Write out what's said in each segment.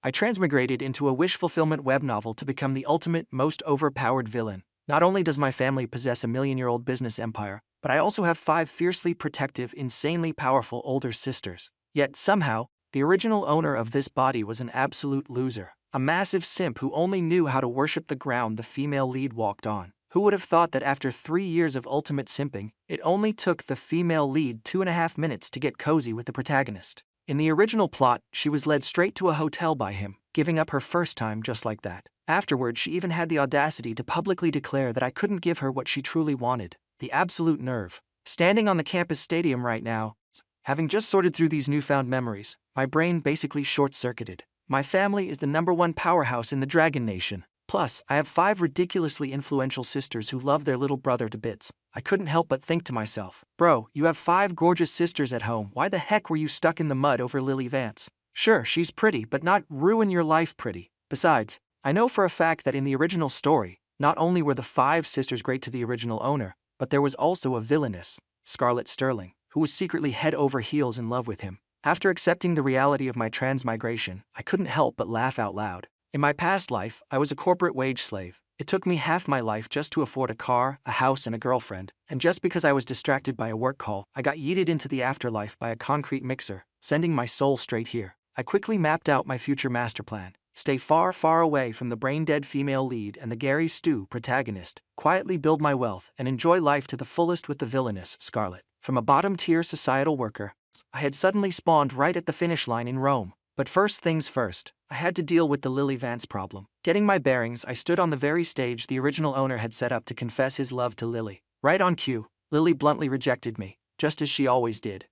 I transmigrated into a wish fulfillment web novel to become the ultimate, most overpowered villain. Not only does my family possess a million-year-old business empire, but I also have 5 fiercely protective, insanely powerful older sisters. Yet somehow, the original owner of this body was an absolute loser. A massive simp who only knew how to worship the ground the female lead walked on. Who would have thought that after 3 years of ultimate simping, it only took the female lead 2.5 minutes to get cozy with the protagonist? In the original plot, she was led straight to a hotel by him, giving up her first time just like that. Afterward, she even had the audacity to publicly declare that I couldn't give her what she truly wanted. The absolute nerve. Standing on the campus stadium right now, having just sorted through these newfound memories, my brain basically short-circuited. My family is the #1 powerhouse in the Dragon Nation. Plus, I have 5 ridiculously influential sisters who love their little brother to bits. I couldn't help but think to myself, bro, you have 5 gorgeous sisters at home, why the heck were you stuck in the mud over Lily Vance? Sure, she's pretty, but not ruin your life pretty. Besides, I know for a fact that in the original story, not only were the 5 sisters great to the original owner, but there was also a villainess, Scarlet Sterling, who was secretly head over heels in love with him. After accepting the reality of my transmigration, I couldn't help but laugh out loud. In my past life, I was a corporate wage slave. It took me half my life just to afford a car, a house, and a girlfriend, and just because I was distracted by a work call, I got yeeted into the afterlife by a concrete mixer, sending my soul straight here. I quickly mapped out my future master plan. Stay far, far away from the brain-dead female lead and the Gary Stu protagonist, quietly build my wealth, and enjoy life to the fullest with the villainous Scarlet. From a bottom-tier societal worker, I had suddenly spawned right at the finish line in Rome. But first things first, I had to deal with the Lily Vance problem. Getting my bearings, I stood on the very stage the original owner had set up to confess his love to Lily. Right on cue, Lily bluntly rejected me, just as she always did.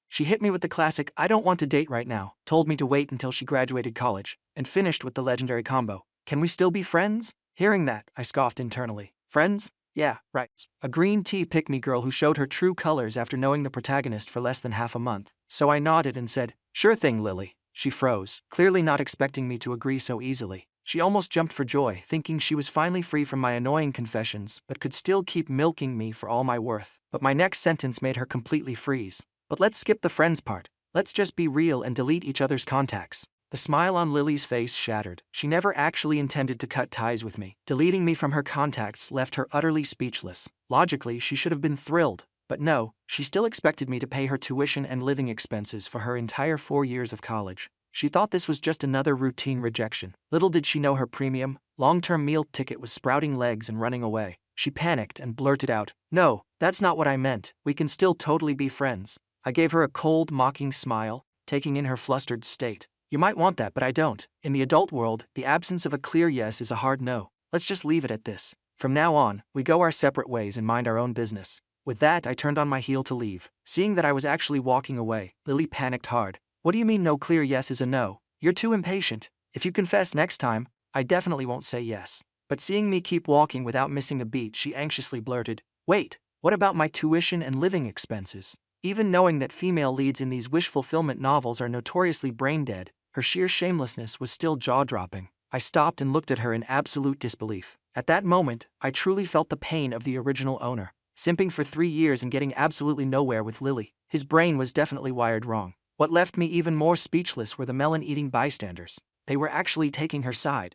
She hit me with the classic, "I don't want to date right now," told me to wait until she graduated college, and finished with the legendary combo, "Can we still be friends?" Hearing that, I scoffed internally. Friends? Yeah, right. A green tea pick-me girl who showed her true colors after knowing the protagonist for less than half a month. So I nodded and said, "Sure thing, Lily." She froze, clearly not expecting me to agree so easily. She almost jumped for joy, thinking she was finally free from my annoying confessions, but could still keep milking me for all my worth. But my next sentence made her completely freeze. But let's skip the friends part. Let's just be real and delete each other's contacts. The smile on Lily's face shattered. She never actually intended to cut ties with me. Deleting me from her contacts left her utterly speechless. Logically, she should have been thrilled. But no, she still expected me to pay her tuition and living expenses for her entire 4 years of college. She thought this was just another routine rejection. Little did she know her premium, long-term meal ticket was sprouting legs and running away. She panicked and blurted out, "No, that's not what I meant. We can still totally be friends." I gave her a cold, mocking smile, taking in her flustered state. "You might want that, but I don't. In the adult world, the absence of a clear yes is a hard no. Let's just leave it at this. From now on, we go our separate ways and mind our own business." With that, I turned on my heel to leave. Seeing that I was actually walking away, Lily panicked hard. "What do you mean no clear yes is a no? You're too impatient. If you confess next time, I definitely won't say yes." But seeing me keep walking without missing a beat, she anxiously blurted, "Wait, what about my tuition and living expenses?" Even knowing that female leads in these wish fulfillment novels are notoriously brain-dead, her sheer shamelessness was still jaw-dropping. I stopped and looked at her in absolute disbelief. At that moment, I truly felt the pain of the original owner. Simping for 3 years and getting absolutely nowhere with Lily. His brain was definitely wired wrong. What left me even more speechless were the melon-eating bystanders. They were actually taking her side.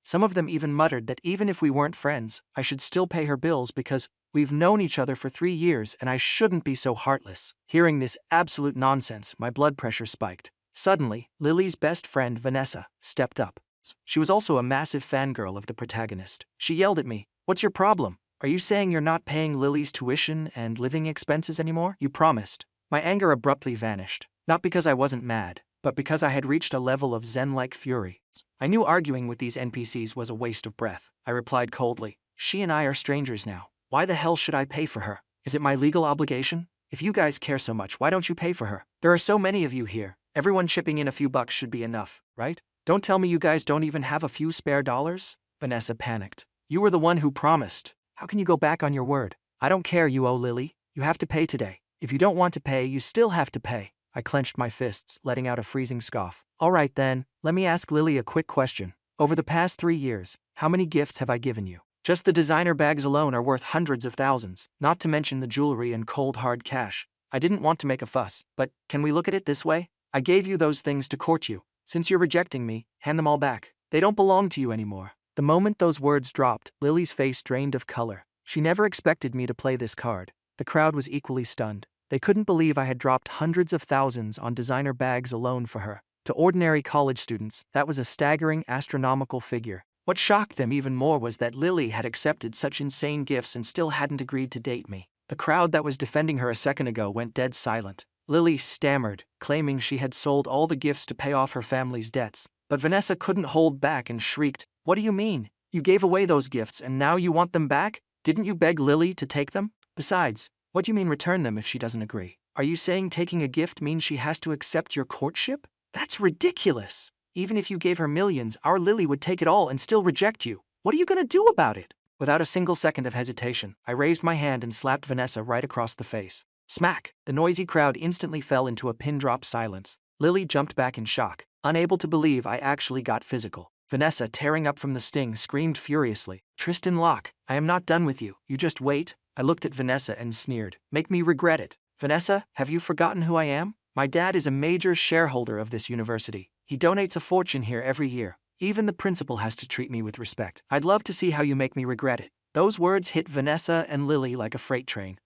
Some of them even muttered that even if we weren't friends, I should still pay her bills because we've known each other for 3 years and I shouldn't be so heartless. Hearing this absolute nonsense, my blood pressure spiked. Suddenly, Lily's best friend, Vanessa, stepped up. She was also a massive fangirl of the protagonist. She yelled at me, "What's your problem? Are you saying you're not paying Lily's tuition and living expenses anymore? You promised." My anger abruptly vanished, not because I wasn't mad, but because I had reached a level of zen-like fury. I knew arguing with these NPCs was a waste of breath. I replied coldly, "She and I are strangers now. Why the hell should I pay for her? Is it my legal obligation? If you guys care so much, why don't you pay for her? There are so many of you here. Everyone chipping in a few bucks should be enough, right? Don't tell me you guys don't even have a few spare dollars?" Vanessa panicked. "You were the one who promised. How can you go back on your word?" "I don't care, you owe Lily. You have to pay today. If you don't want to pay, you still have to pay." I clenched my fists, letting out a freezing scoff. "All right then, let me ask Lily a quick question. Over the past 3 years, how many gifts have I given you? Just the designer bags alone are worth hundreds of thousands, not to mention the jewelry and cold hard cash. I didn't want to make a fuss, but can we look at it this way? I gave you those things to court you. Since you're rejecting me, hand them all back. They don't belong to you anymore. The moment those words dropped, Lily's face drained of color. She never expected me to play this card. The crowd was equally stunned. They couldn't believe I had dropped hundreds of thousands on designer bags alone for her. To ordinary college students, that was a staggering, astronomical figure. What shocked them even more was that Lily had accepted such insane gifts and still hadn't agreed to date me. The crowd that was defending her a second ago went dead silent. Lily stammered, claiming she had sold all the gifts to pay off her family's debts. But Vanessa couldn't hold back and shrieked, "What do you mean? You gave away those gifts and now you want them back? Didn't you beg Lily to take them? Besides, what do you mean return them if she doesn't agree? Are you saying taking a gift means she has to accept your courtship? That's ridiculous. Even if you gave her millions, our Lily would take it all and still reject you. What are you going to do about it?" Without a single second of hesitation, I raised my hand and slapped Vanessa right across the face. Smack! The noisy crowd instantly fell into a pin-drop silence. Lily jumped back in shock, unable to believe I actually got physical. Vanessa, tearing up from the sting, screamed furiously, "Tristan Locke, I am not done with you. You just wait." I looked at Vanessa and sneered, "Make me regret it." "Vanessa, have you forgotten who I am? My dad is a major shareholder of this university. He donates a fortune here every year. Even the principal has to treat me with respect. I'd love to see how you make me regret it." Those words hit Vanessa and Lily like a freight train.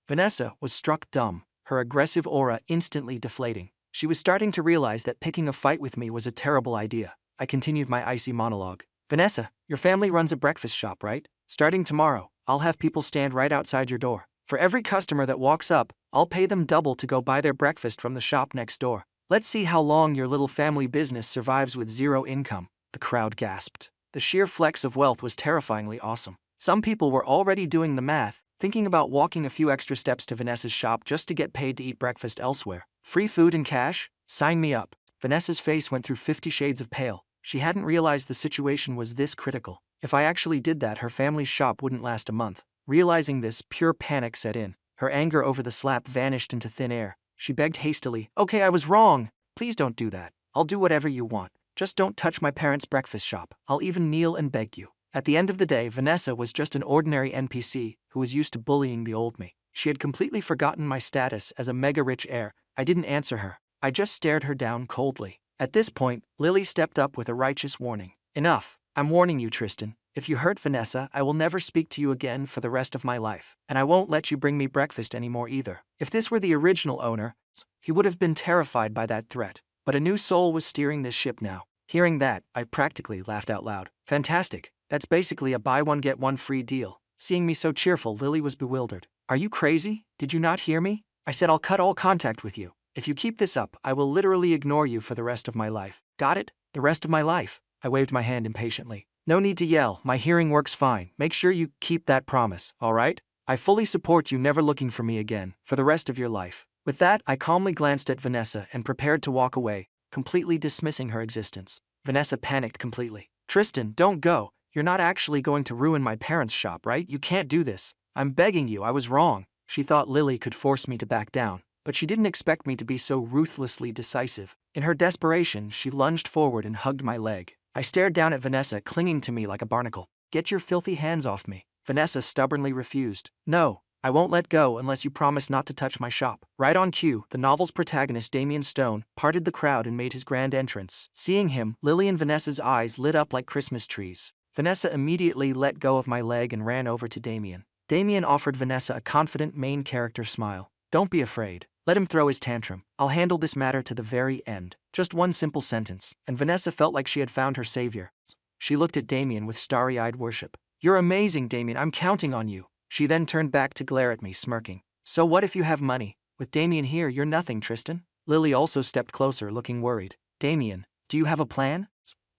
Vanessa was struck dumb, her aggressive aura instantly deflating. She was starting to realize that picking a fight with me was a terrible idea. I continued my icy monologue. "Vanessa, your family runs a breakfast shop, right? Starting tomorrow, I'll have people stand right outside your door. For every customer that walks up, I'll pay them double to go buy their breakfast from the shop next door. Let's see how long your little family business survives with zero income." The crowd gasped. The sheer flex of wealth was terrifyingly awesome. Some people were already doing the math, thinking about walking a few extra steps to Vanessa's shop just to get paid to eat breakfast elsewhere. Free food and cash? Sign me up. Vanessa's face went through 50 shades of pale. She hadn't realized the situation was this critical. If I actually did that, her family's shop wouldn't last a month. Realizing this, pure panic set in. Her anger over the slap vanished into thin air. She begged hastily, "Okay, I was wrong. Please don't do that. I'll do whatever you want. Just don't touch my parents' breakfast shop. I'll even kneel and beg you." At the end of the day, Vanessa was just an ordinary NPC who was used to bullying the old me. She had completely forgotten my status as a mega-rich heir. I didn't answer her. I just stared her down coldly. At this point, Lily stepped up with a righteous warning. "Enough. I'm warning you, Tristan. If you hurt Vanessa, I will never speak to you again for the rest of my life. And I won't let you bring me breakfast anymore either." If this were the original owner, he would have been terrified by that threat. But a new soul was steering this ship now. Hearing that, I practically laughed out loud. "Fantastic. That's basically a buy one get one free deal." Seeing me so cheerful, Lily was bewildered. "Are you crazy? Did you not hear me? I said I'll cut all contact with you. If you keep this up, I will literally ignore you for the rest of my life. Got it? The rest of my life." I waved my hand impatiently. "No need to yell. My hearing works fine. Make sure you keep that promise, all right? I fully support you never looking for me again for the rest of your life." With that, I calmly glanced at Vanessa and prepared to walk away, completely dismissing her existence. Vanessa panicked completely. "Tristan, don't go. You're not actually going to ruin my parents' shop, right? You can't do this. I'm begging you, I was wrong." She thought Lily could force me to back down, but she didn't expect me to be so ruthlessly decisive. In her desperation, she lunged forward and hugged my leg. I stared down at Vanessa, clinging to me like a barnacle. "Get your filthy hands off me." Vanessa stubbornly refused. "No, I won't let go unless you promise not to touch my shop." Right on cue, the novel's protagonist Damien Stone parted the crowd and made his grand entrance. Seeing him, Lily and Vanessa's eyes lit up like Christmas trees. Vanessa immediately let go of my leg and ran over to Damien. Damien offered Vanessa a confident main character smile. "Don't be afraid. Let him throw his tantrum. I'll handle this matter to the very end." Just one simple sentence, and Vanessa felt like she had found her savior. She looked at Damien with starry-eyed worship. "You're amazing, Damien. I'm counting on you." She then turned back to glare at me, smirking. "So what if you have money? With Damien here, you're nothing, Tristan." Lily also stepped closer, looking worried. "Damien, do you have a plan?"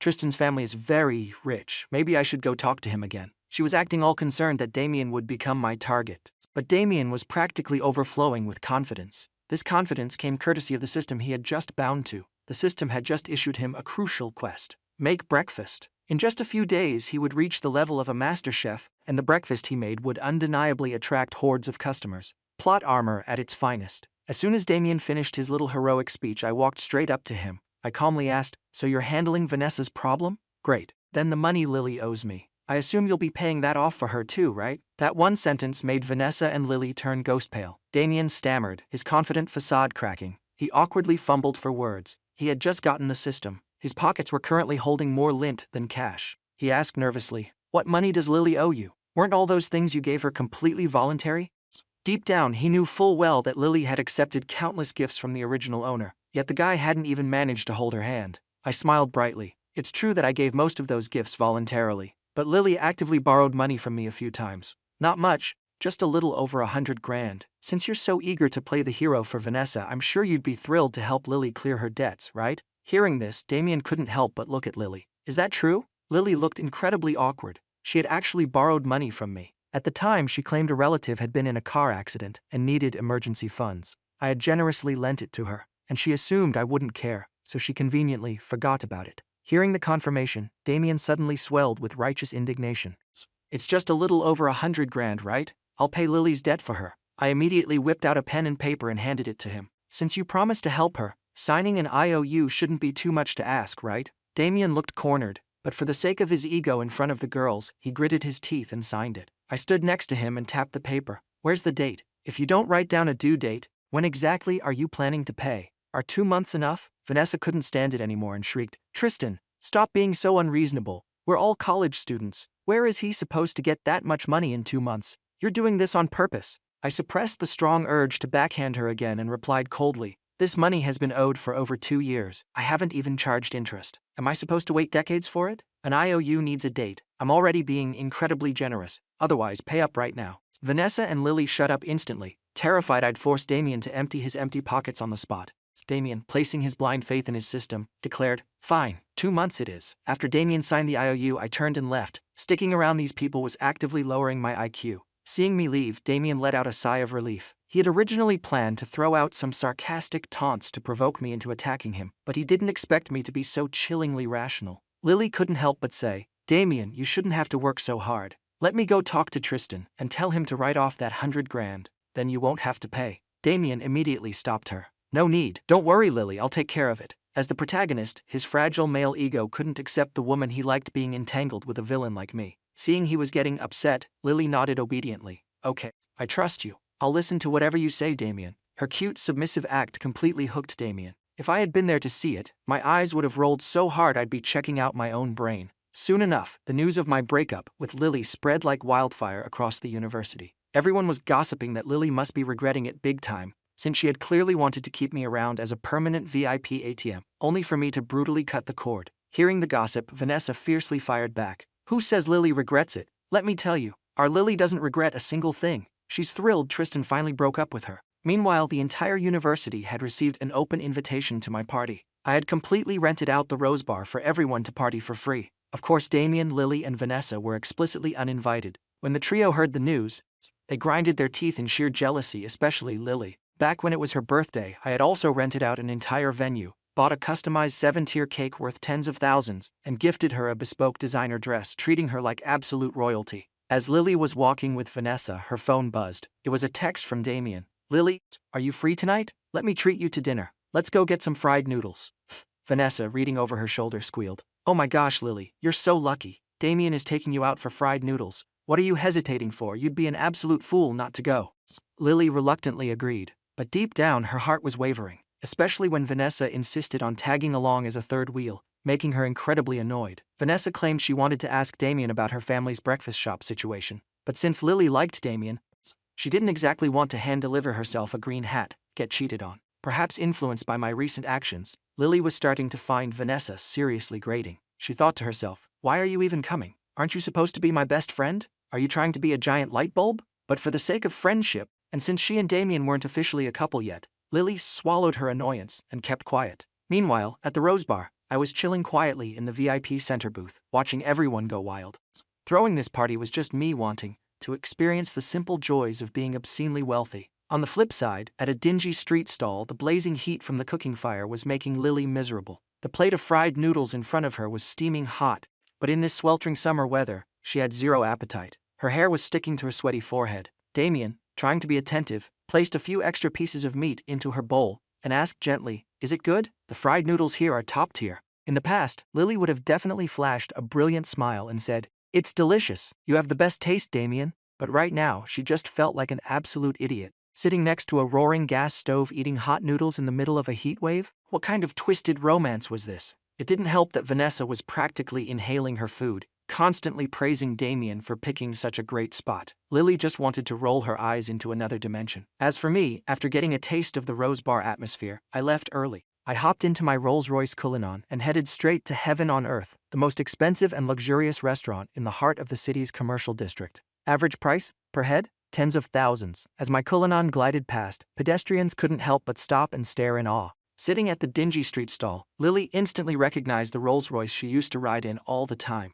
"Tristan's family is very rich. Maybe I should go talk to him again." She was acting all concerned that Damien would become my target. But Damien was practically overflowing with confidence. This confidence came courtesy of the system he had just bound to. The system had just issued him a crucial quest: make breakfast. In just a few days, he would reach the level of a master chef, and the breakfast he made would undeniably attract hordes of customers. Plot armor at its finest. As soon as Damien finished his little heroic speech, I walked straight up to him. I calmly asked, "So you're handling Vanessa's problem? Great. Then the money Lily owes me. I assume you'll be paying that off for her too, right?" That one sentence made Vanessa and Lily turn ghost pale. Damien stammered, his confident facade cracking. He awkwardly fumbled for words. He had just gotten the system. His pockets were currently holding more lint than cash. He asked nervously, "What money does Lily owe you? Weren't all those things you gave her completely voluntary?" Deep down, he knew full well that Lily had accepted countless gifts from the original owner, yet the guy hadn't even managed to hold her hand. I smiled brightly. It's true that I gave most of those gifts voluntarily, but Lily actively borrowed money from me a few times. Not much, just a little over 100 grand. Since you're so eager to play the hero for Vanessa, I'm sure you'd be thrilled to help Lily clear her debts, right? Hearing this, Damien couldn't help but look at Lily. Is that true? Lily looked incredibly awkward. She had actually borrowed money from me. At the time, she claimed a relative had been in a car accident and needed emergency funds. I had generously lent it to her, and she assumed I wouldn't care, so she conveniently forgot about it. Hearing the confirmation, Damien suddenly swelled with righteous indignation. It's just a little over 100 grand, right? I'll pay Lily's debt for her. I immediately whipped out a pen and paper and handed it to him. Since you promised to help her, signing an IOU shouldn't be too much to ask, right? Damien looked cornered, but for the sake of his ego in front of the girls, he gritted his teeth and signed it. I stood next to him and tapped the paper. Where's the date? If you don't write down a due date, when exactly are you planning to pay? Are 2 months enough? Vanessa couldn't stand it anymore and shrieked, Tristan, stop being so unreasonable. We're all college students. Where is he supposed to get that much money in 2 months? You're doing this on purpose. I suppressed the strong urge to backhand her again and replied coldly, this money has been owed for over 2 years. I haven't even charged interest. Am I supposed to wait decades for it? An IOU needs a date. I'm already being incredibly generous. Otherwise, pay up right now. Vanessa and Lily shut up instantly, terrified I'd force Damien to empty his empty pockets on the spot. Damien, placing his blind faith in his system, declared, fine, 2 months it is. After Damien signed the IOU, I turned and left. Sticking around these people was actively lowering my IQ. Seeing me leave, Damien let out a sigh of relief. He had originally planned to throw out some sarcastic taunts to provoke me into attacking him, but he didn't expect me to be so chillingly rational. Lily couldn't help but say, Damien, you shouldn't have to work so hard. Let me go talk to Tristan and tell him to write off that 100 grand. Then you won't have to pay. Damien immediately stopped her. No need. Don't worry, Lily, I'll take care of it. As the protagonist, his fragile male ego couldn't accept the woman he liked being entangled with a villain like me. Seeing he was getting upset, Lily nodded obediently. Okay, I trust you. I'll listen to whatever you say, Damien. Her cute, submissive act completely hooked Damien. If I had been there to see it, my eyes would have rolled so hard I'd be checking out my own brain. Soon enough, the news of my breakup with Lily spread like wildfire across the university. Everyone was gossiping that Lily must be regretting it big time, since she had clearly wanted to keep me around as a permanent VIP ATM, only for me to brutally cut the cord. Hearing the gossip, Vanessa fiercely fired back. Who says Lily regrets it? Let me tell you, our Lily doesn't regret a single thing. She's thrilled Tristan finally broke up with her. Meanwhile, the entire university had received an open invitation to my party. I had completely rented out the Rose Bar for everyone to party for free. Of course, Damien, Lily, and Vanessa were explicitly uninvited. When the trio heard the news, they grinded their teeth in sheer jealousy, especially Lily. Back when it was her birthday, I had also rented out an entire venue, bought a customized 7-tier cake worth tens of thousands, and gifted her a bespoke designer dress, treating her like absolute royalty. As Lily was walking with Vanessa, her phone buzzed. It was a text from Damien. Lily, are you free tonight? Let me treat you to dinner. Let's go get some fried noodles. Vanessa, reading over her shoulder, squealed. Oh my gosh, Lily, you're so lucky. Damien is taking you out for fried noodles. What are you hesitating for? You'd be an absolute fool not to go. Lily reluctantly agreed, but deep down her heart was wavering, especially when Vanessa insisted on tagging along as a third wheel, making her incredibly annoyed. Vanessa claimed she wanted to ask Damien about her family's breakfast shop situation, but since Lily liked Damien, she didn't exactly want to hand-deliver herself a green hat, get cheated on. Perhaps influenced by my recent actions, Lily was starting to find Vanessa seriously grating. She thought to herself, why are you even coming? Aren't you supposed to be my best friend? Are you trying to be a giant light bulb? But for the sake of friendship, and since she and Damien weren't officially a couple yet, Lily swallowed her annoyance and kept quiet. Meanwhile, at the Rose Bar, I was chilling quietly in the VIP center booth, watching everyone go wild. Throwing this party was just me wanting to experience the simple joys of being obscenely wealthy. On the flip side, at a dingy street stall, the blazing heat from the cooking fire was making Lily miserable. The plate of fried noodles in front of her was steaming hot, but in this sweltering summer weather, she had zero appetite. Her hair was sticking to her sweaty forehead. Damien, trying to be attentive, placed a few extra pieces of meat into her bowl and asked gently, is it good? The fried noodles here are top tier. In the past, Lily would have definitely flashed a brilliant smile and said, it's delicious. You have the best taste, Damien. But right now, she just felt like an absolute idiot. Sitting next to a roaring gas stove eating hot noodles in the middle of a heat wave? What kind of twisted romance was this? It didn't help that Vanessa was practically inhaling her food, constantly praising Damien for picking such a great spot. Lily just wanted to roll her eyes into another dimension. As for me, after getting a taste of the Rose Bar atmosphere, I left early. I hopped into my Rolls-Royce Cullinan and headed straight to Heaven on Earth, the most expensive and luxurious restaurant in the heart of the city's commercial district. Average price, per head, tens of thousands. As my Cullinan glided past, pedestrians couldn't help but stop and stare in awe. Sitting at the dingy street stall, Lily instantly recognized the Rolls-Royce she used to ride in all the time.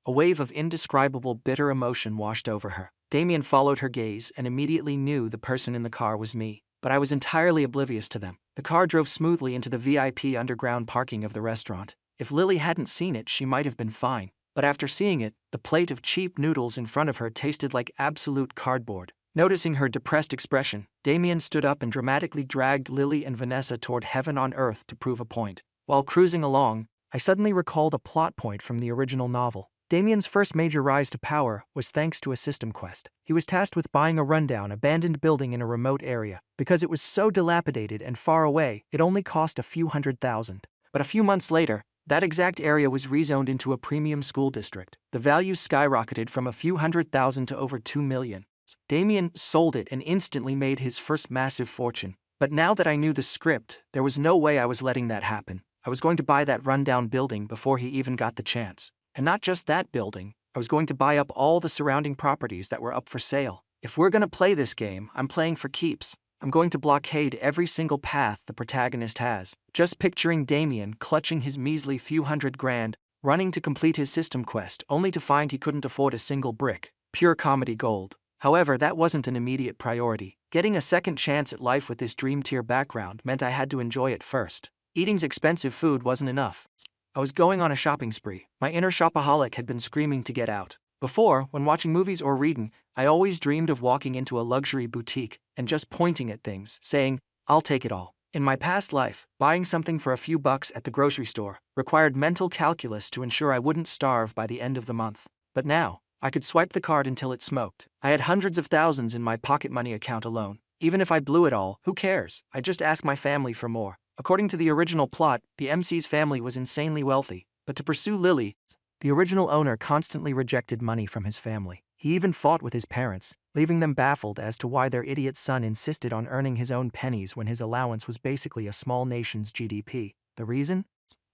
A wave of indescribable bitter emotion washed over her. Damien followed her gaze and immediately knew the person in the car was me, but I was entirely oblivious to them. The car drove smoothly into the VIP underground parking of the restaurant. If Lily hadn't seen it, she might have been fine, but after seeing it, the plate of cheap noodles in front of her tasted like absolute cardboard. Noticing her depressed expression, Damien stood up and dramatically dragged Lily and Vanessa toward Heaven on Earth to prove a point. While cruising along, I suddenly recalled a plot point from the original novel. Damien's first major rise to power was thanks to a system quest. He was tasked with buying a rundown, abandoned building in a remote area. Because it was so dilapidated and far away, it only cost a few $100,000. But a few months later, that exact area was rezoned into a premium school district. The value skyrocketed from a few $100,000 to over $2 million. Damien sold it and instantly made his first massive fortune. But now that I knew the script, there was no way I was letting that happen. I was going to buy that rundown building before he even got the chance. And not just that building, I was going to buy up all the surrounding properties that were up for sale. If we're going to play this game, I'm playing for keeps. I'm going to blockade every single path the protagonist has. Just picturing Damien clutching his measly few $100,000, running to complete his system quest, only to find he couldn't afford a single brick. Pure comedy gold. However, that wasn't an immediate priority. Getting a second chance at life with this dream-tier background meant I had to enjoy it first. Eating's expensive food wasn't enough. I was going on a shopping spree. My inner shopaholic had been screaming to get out. Before, when watching movies or reading, I always dreamed of walking into a luxury boutique and just pointing at things, saying, "I'll take it all." In my past life, buying something for a few bucks at the grocery store required mental calculus to ensure I wouldn't starve by the end of the month. But now, I could swipe the card until it smoked. I had hundreds of thousands in my pocket money account alone. Even if I blew it all, who cares? I just asked my family for more. According to the original plot, the MC's family was insanely wealthy, but to pursue Lily, the original owner constantly rejected money from his family. He even fought with his parents, leaving them baffled as to why their idiot son insisted on earning his own pennies when his allowance was basically a small nation's GDP. The reason?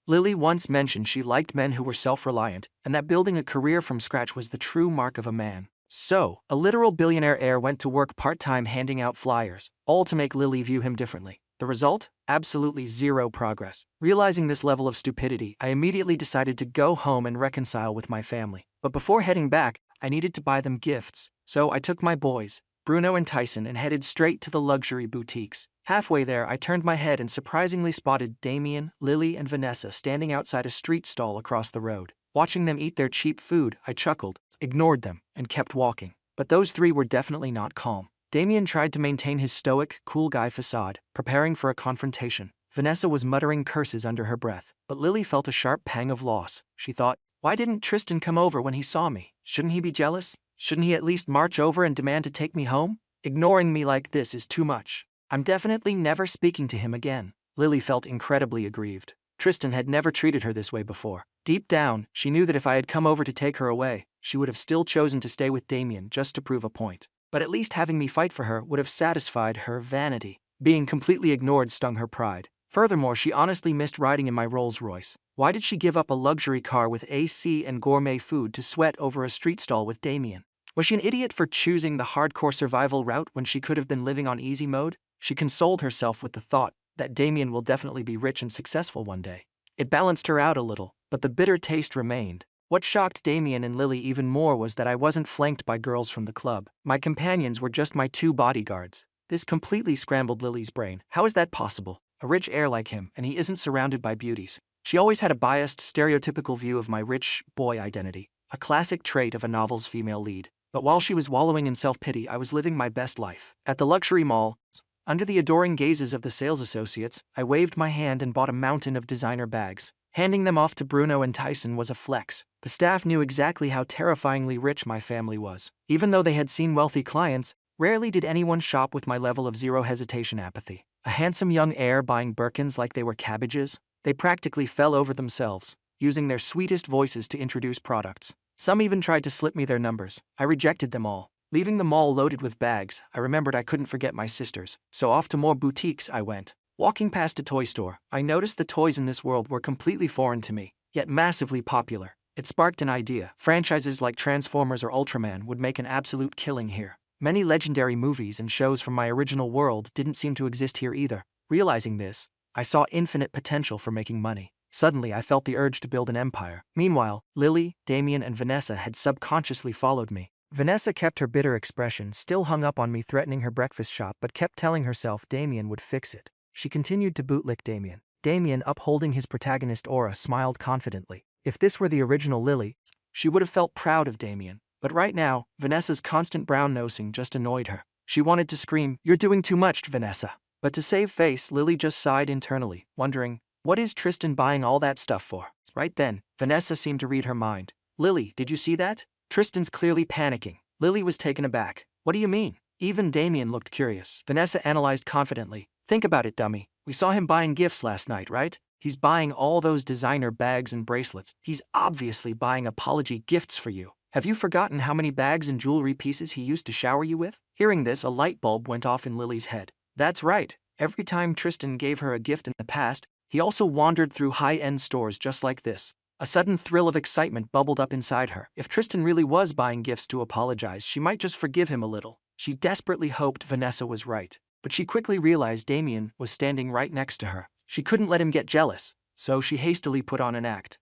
Lily once mentioned she liked men who were self-reliant, and that building a career from scratch was the true mark of a man. So, a literal billionaire heir went to work part-time handing out flyers, all to make Lily view him differently. The result? Absolutely zero progress. Realizing this level of stupidity, I immediately decided to go home and reconcile with my family. But before heading back, I needed to buy them gifts. So I took my boys, Bruno and Tyson, and headed straight to the luxury boutiques. Halfway there, I turned my head and surprisingly spotted Damien, Lily, and Vanessa standing outside a street stall across the road. Watching them eat their cheap food, I chuckled, ignored them, and kept walking. But those three were definitely not calm. Damien tried to maintain his stoic, cool guy facade, preparing for a confrontation. Vanessa was muttering curses under her breath, but Lily felt a sharp pang of loss. She thought, why didn't Tristan come over when he saw me? Shouldn't he be jealous? Shouldn't he at least march over and demand to take me home? Ignoring me like this is too much. I'm definitely never speaking to him again. Lily felt incredibly aggrieved. Tristan had never treated her this way before. Deep down, she knew that if I had come over to take her away, she would have still chosen to stay with Damien just to prove a point. But at least having me fight for her would have satisfied her vanity. Being completely ignored stung her pride. Furthermore, she honestly missed riding in my Rolls-Royce. Why did she give up a luxury car with AC and gourmet food to sweat over a street stall with Damien? Was she an idiot for choosing the hardcore survival route when she could have been living on easy mode? She consoled herself with the thought that Damien will definitely be rich and successful one day. It balanced her out a little, but the bitter taste remained. What shocked Damien and Lily even more was that I wasn't flanked by girls from the club. My companions were just my two bodyguards. This completely scrambled Lily's brain. How is that possible? A rich heir like him, and he isn't surrounded by beauties. She always had a biased, stereotypical view of my rich boy identity, a classic trait of a novel's female lead. But while she was wallowing in self-pity, I was living my best life. At the luxury mall, under the adoring gazes of the sales associates, I waved my hand and bought a mountain of designer bags. Handing them off to Bruno and Tyson was a flex. The staff knew exactly how terrifyingly rich my family was. Even though they had seen wealthy clients, rarely did anyone shop with my level of zero hesitation apathy. A handsome young heir buying Birkins like they were cabbages? They practically fell over themselves, using their sweetest voices to introduce products. Some even tried to slip me their numbers. I rejected them all. Leaving the mall loaded with bags, I remembered I couldn't forget my sisters, so off to more boutiques I went. Walking past a toy store, I noticed the toys in this world were completely foreign to me, yet massively popular. It sparked an idea. Franchises like Transformers or Ultraman would make an absolute killing here. Many legendary movies and shows from my original world didn't seem to exist here either. Realizing this, I saw infinite potential for making money. Suddenly I felt the urge to build an empire. Meanwhile, Lily, Damien and Vanessa had subconsciously followed me. Vanessa kept her bitter expression, still hung up on me threatening her breakfast shop but kept telling herself Damien would fix it. She continued to bootlick Damien. Damien, upholding his protagonist aura, smiled confidently. If this were the original Lily, she would have felt proud of Damien. But right now, Vanessa's constant brown-nosing just annoyed her. She wanted to scream, "You're doing too much, Vanessa." But to save face, Lily just sighed internally, wondering, what is Tristan buying all that stuff for? Right then, Vanessa seemed to read her mind. "Lily, did you see that? Tristan's clearly panicking." Lily was taken aback. "What do you mean?" Even Damien looked curious. Vanessa analyzed confidently. "Think about it, dummy. We saw him buying gifts last night, right? He's buying all those designer bags and bracelets. He's obviously buying apology gifts for you. Have you forgotten how many bags and jewelry pieces he used to shower you with?" Hearing this, a light bulb went off in Lily's head. That's right. Every time Tristan gave her a gift in the past, he also wandered through high-end stores just like this. A sudden thrill of excitement bubbled up inside her. If Tristan really was buying gifts to apologize, she might just forgive him a little. She desperately hoped Vanessa was right. But she quickly realized Damien was standing right next to her. She couldn't let him get jealous, so she hastily put on an act.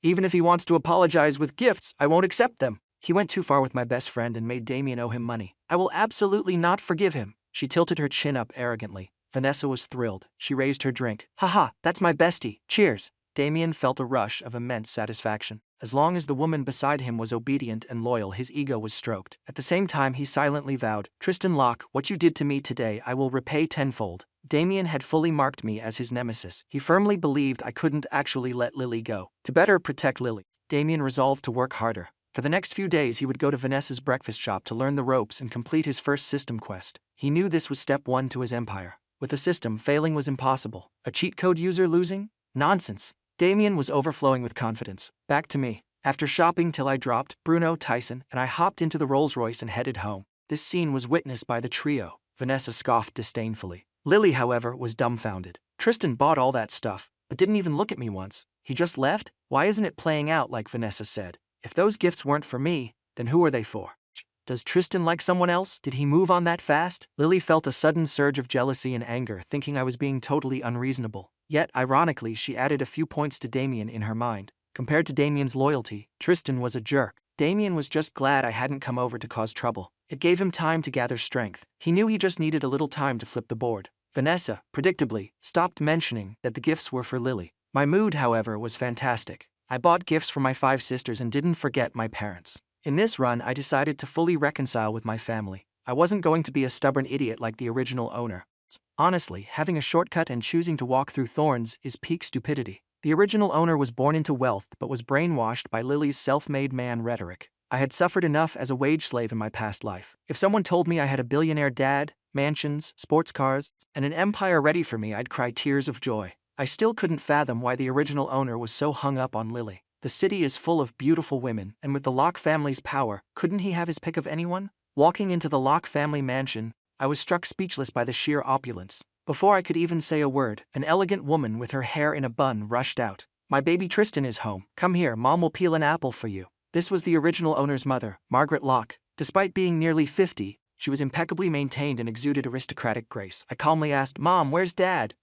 Even if he wants to apologize with gifts, I won't accept them. He went too far with my best friend and made Damien owe him money. I will absolutely not forgive him. She tilted her chin up arrogantly. Vanessa was thrilled. She raised her drink. "Haha, that's my bestie. Cheers." Damien felt a rush of immense satisfaction. As long as the woman beside him was obedient and loyal, his ego was stroked. At the same time, he silently vowed, "Tristan Locke, what you did to me today I will repay tenfold." Damien had fully marked me as his nemesis. He firmly believed I couldn't actually let Lily go. To better protect Lily, Damien resolved to work harder. For the next few days he would go to Vanessa's breakfast shop to learn the ropes and complete his first system quest. He knew this was step one to his empire. With a system, failing was impossible. A cheat code user losing? Nonsense. Damien was overflowing with confidence. Back to me. After shopping till I dropped Bruno, Tyson, and I hopped into the Rolls-Royce and headed home. This scene was witnessed by the trio. Vanessa scoffed disdainfully. Lily, however, was dumbfounded. Tristan bought all that stuff, but didn't even look at me once. He just left? Why isn't it playing out like Vanessa said? If those gifts weren't for me, then who are they for? Does Tristan like someone else? Did he move on that fast? Lily felt a sudden surge of jealousy and anger, thinking I was being totally unreasonable. Yet, ironically, she added a few points to Damien in her mind. Compared to Damien's loyalty, Tristan was a jerk. Damien was just glad I hadn't come over to cause trouble. It gave him time to gather strength. He knew he just needed a little time to flip the board. Vanessa, predictably, stopped mentioning that the gifts were for Lily. My mood, however, was fantastic. I bought gifts for my 5 sisters and didn't forget my parents. In this run, I decided to fully reconcile with my family. I wasn't going to be a stubborn idiot like the original owner. Honestly, having a shortcut and choosing to walk through thorns is peak stupidity. The original owner was born into wealth but was brainwashed by Lily's self-made man rhetoric. I had suffered enough as a wage slave in my past life. If someone told me I had a billionaire dad, mansions, sports cars, and an empire ready for me, I'd cry tears of joy. I still couldn't fathom why the original owner was so hung up on Lily. The city is full of beautiful women, and with the Locke family's power, couldn't he have his pick of anyone? Walking into the Locke family mansion, I was struck speechless by the sheer opulence. Before I could even say a word, an elegant woman with her hair in a bun rushed out. "My baby Tristan is home. Come here, Mom will peel an apple for you." This was the original owner's mother, Margaret Locke. Despite being nearly 50, she was impeccably maintained and exuded aristocratic grace. I calmly asked, "Mom, where's Dad?"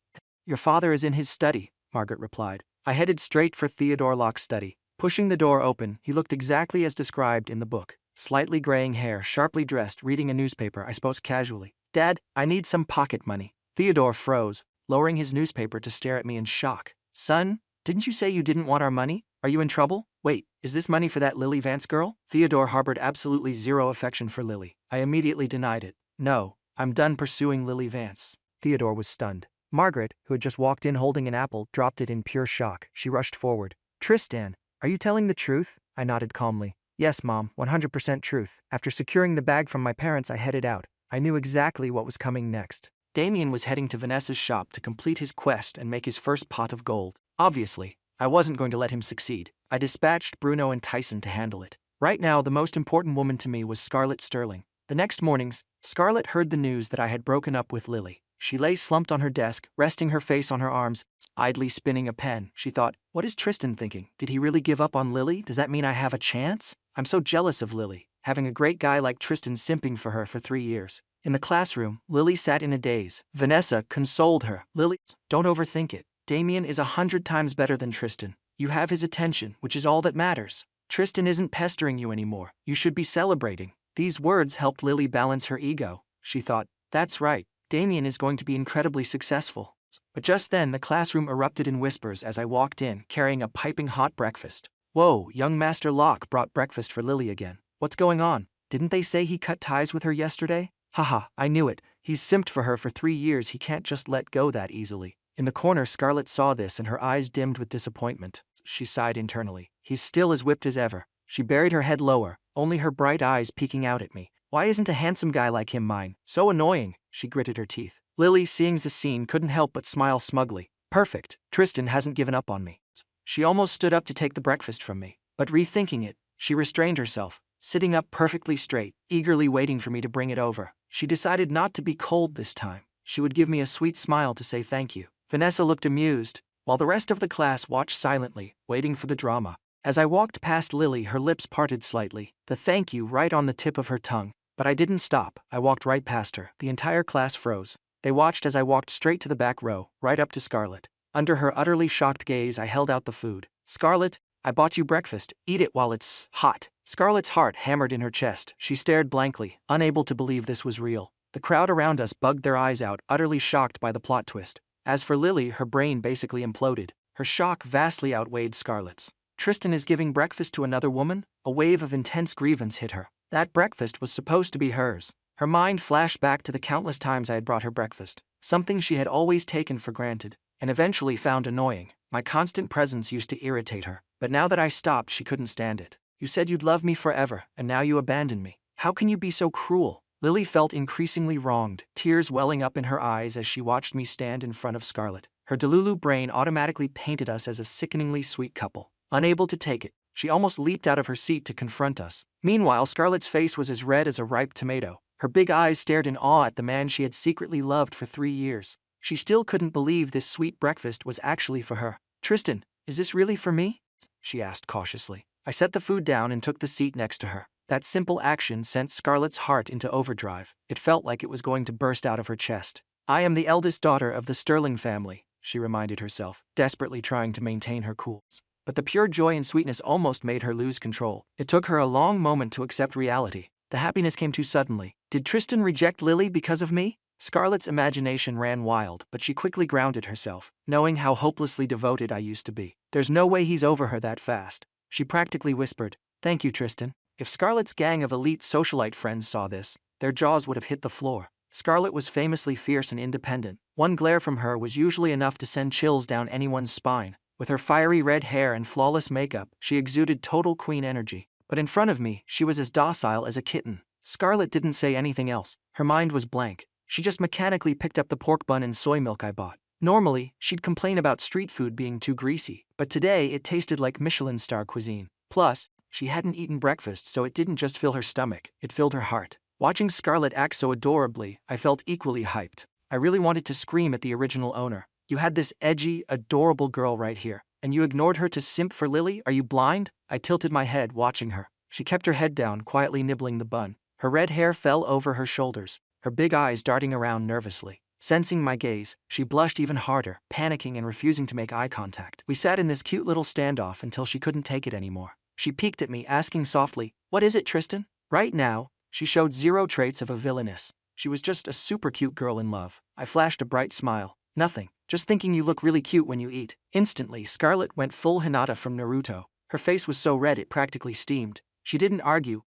"Your father is in his study," Margaret replied. I headed straight for Theodore Locke's study. Pushing the door open, he looked exactly as described in the book. Slightly graying hair, sharply dressed, reading a newspaper. I spoke casually. "Dad, I need some pocket money." Theodore froze, lowering his newspaper to stare at me in shock. "Son, didn't you say you didn't want our money? Are you in trouble? Wait, is this money for that Lily Vance girl?" Theodore harbored absolutely zero affection for Lily. I immediately denied it. "No, I'm done pursuing Lily Vance." Theodore was stunned. Margaret, who had just walked in holding an apple, dropped it in pure shock. She rushed forward. "Tristan, are you telling the truth?" I nodded calmly. "Yes, Mom, 100% truth. After securing the bag from my parents, I headed out. I knew exactly what was coming next. Damien was heading to Vanessa's shop to complete his quest and make his first pot of gold. Obviously, I wasn't going to let him succeed. I dispatched Bruno and Tyson to handle it. Right now, the most important woman to me was Scarlett Sterling. The next mornings, Scarlett heard the news that I had broken up with Lily. She lay slumped on her desk, resting her face on her arms, idly spinning a pen. She thought, what is Tristan thinking? Did he really give up on Lily? Does that mean I have a chance? I'm so jealous of Lily, having a great guy like Tristan simping for her for 3 years. In the classroom, Lily sat in a daze. Vanessa consoled her. Lily, don't overthink it. Damien is 100 times better than Tristan. You have his attention, which is all that matters. Tristan isn't pestering you anymore. You should be celebrating. These words helped Lily balance her ego. She thought, that's right. Damien is going to be incredibly successful. But just then the classroom erupted in whispers as I walked in, carrying a piping hot breakfast. Whoa, young Master Locke brought breakfast for Lily again. What's going on? Didn't they say he cut ties with her yesterday? Haha, I knew it. He's simped for her for 3 years, he can't just let go that easily. In the corner, Scarlett saw this and her eyes dimmed with disappointment. She sighed internally. He's still as whipped as ever. She buried her head lower, only her bright eyes peeking out at me. Why isn't a handsome guy like him mine? So annoying, she gritted her teeth. Lily, seeing the scene, couldn't help but smile smugly. Perfect, Tristan hasn't given up on me. She almost stood up to take the breakfast from me, but rethinking it, she restrained herself, sitting up perfectly straight, eagerly waiting for me to bring it over. She decided not to be cold this time. She would give me a sweet smile to say thank you. Vanessa looked amused, while the rest of the class watched silently, waiting for the drama. As I walked past Lily, her lips parted slightly, the thank you right on the tip of her tongue. But I didn't stop. I walked right past her. The entire class froze. They watched as I walked straight to the back row, right up to Scarlett. Under her utterly shocked gaze, I held out the food. Scarlett, I bought you breakfast. Eat it while it's hot. Scarlett's heart hammered in her chest. She stared blankly, unable to believe this was real. The crowd around us bugged their eyes out, utterly shocked by the plot twist. As for Lily, her brain basically imploded. Her shock vastly outweighed Scarlett's. Tristan is giving breakfast to another woman? A wave of intense grievance hit her. That breakfast was supposed to be hers. Her mind flashed back to the countless times I had brought her breakfast, something she had always taken for granted, and eventually found annoying. My constant presence used to irritate her, but now that I stopped, she couldn't stand it. You said you'd love me forever, and now you abandon me. How can you be so cruel? Lily felt increasingly wronged, tears welling up in her eyes as she watched me stand in front of Scarlett. Her Delulu brain automatically painted us as a sickeningly sweet couple. Unable to take it, she almost leaped out of her seat to confront us. Meanwhile, Scarlett's face was as red as a ripe tomato. Her big eyes stared in awe at the man she had secretly loved for 3 years. She still couldn't believe this sweet breakfast was actually for her. Tristan, is this really for me? She asked cautiously. I set the food down and took the seat next to her. That simple action sent Scarlett's heart into overdrive. It felt like it was going to burst out of her chest. I am the eldest daughter of the Sterling family, she reminded herself, desperately trying to maintain her cool. But the pure joy and sweetness almost made her lose control. It took her a long moment to accept reality. The happiness came too suddenly. Did Tristan reject Lily because of me? Scarlett's imagination ran wild, but she quickly grounded herself, knowing how hopelessly devoted I used to be. There's no way he's over her that fast. She practically whispered, thank you, Tristan. If Scarlett's gang of elite socialite friends saw this, their jaws would have hit the floor. Scarlett was famously fierce and independent. One glare from her was usually enough to send chills down anyone's spine. With her fiery red hair and flawless makeup, she exuded total queen energy. But in front of me, she was as docile as a kitten. Scarlett didn't say anything else. Her mind was blank. She just mechanically picked up the pork bun and soy milk I bought. Normally, she'd complain about street food being too greasy, but today it tasted like Michelin star cuisine. Plus, she hadn't eaten breakfast, so it didn't just fill her stomach, it filled her heart. Watching Scarlett act so adorably, I felt equally hyped. I really wanted to scream at the original owner. You had this edgy, adorable girl right here, and you ignored her to simp for Lily? Are you blind? I tilted my head, watching her. She kept her head down, quietly nibbling the bun. Her red hair fell over her shoulders, her big eyes darting around nervously. Sensing my gaze, she blushed even harder, panicking and refusing to make eye contact. We sat in this cute little standoff until she couldn't take it anymore. She peeked at me, asking softly, what is it, Tristan? Right now, she showed zero traits of a villainess. She was just a super cute girl in love. I flashed a bright smile. Nothing. Just thinking you look really cute when you eat. Instantly, Scarlett went full Hinata from Naruto. Her face was so red it practically steamed. She didn't argue,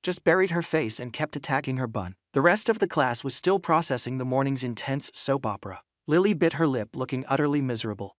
just buried her face and kept attacking her bun. The rest of the class was still processing the morning's intense soap opera. Lily bit her lip, looking utterly miserable.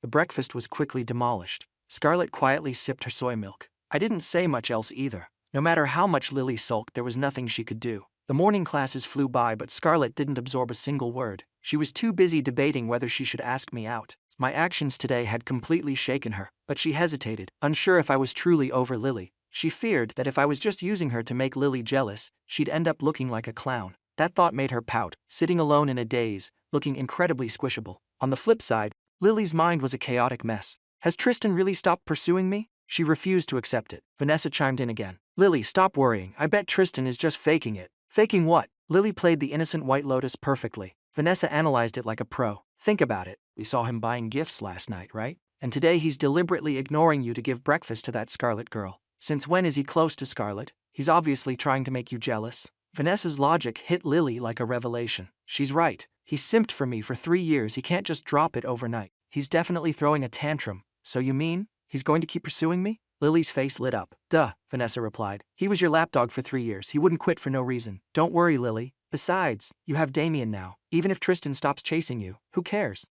The breakfast was quickly demolished. Scarlett quietly sipped her soy milk. I didn't say much else either. No matter how much Lily sulked, there was nothing she could do. The morning classes flew by, but Scarlett didn't absorb a single word. She was too busy debating whether she should ask me out. My actions today had completely shaken her, but she hesitated, unsure if I was truly over Lily. She feared that if I was just using her to make Lily jealous, she'd end up looking like a clown. That thought made her pout, sitting alone in a daze, looking incredibly squishable. On the flip side, Lily's mind was a chaotic mess. Has Tristan really stopped pursuing me? She refused to accept it. Vanessa chimed in again. Lily, stop worrying. I bet Tristan is just faking it. Faking what? Lily played the innocent White Lotus perfectly. Vanessa analyzed it like a pro. Think about it. We saw him buying gifts last night, right? And today he's deliberately ignoring you to give breakfast to that Scarlet girl. Since when is he close to Scarlet? He's obviously trying to make you jealous. Vanessa's logic hit Lily like a revelation. She's right. He simped for me for 3 years. He can't just drop it overnight. He's definitely throwing a tantrum. So you mean he's going to keep pursuing me? Lily's face lit up. Duh, Vanessa replied. He was your lapdog for 3 years. He wouldn't quit for no reason. Don't worry, Lily. Besides, you have Damien now. Even if Tristan stops chasing you, who cares?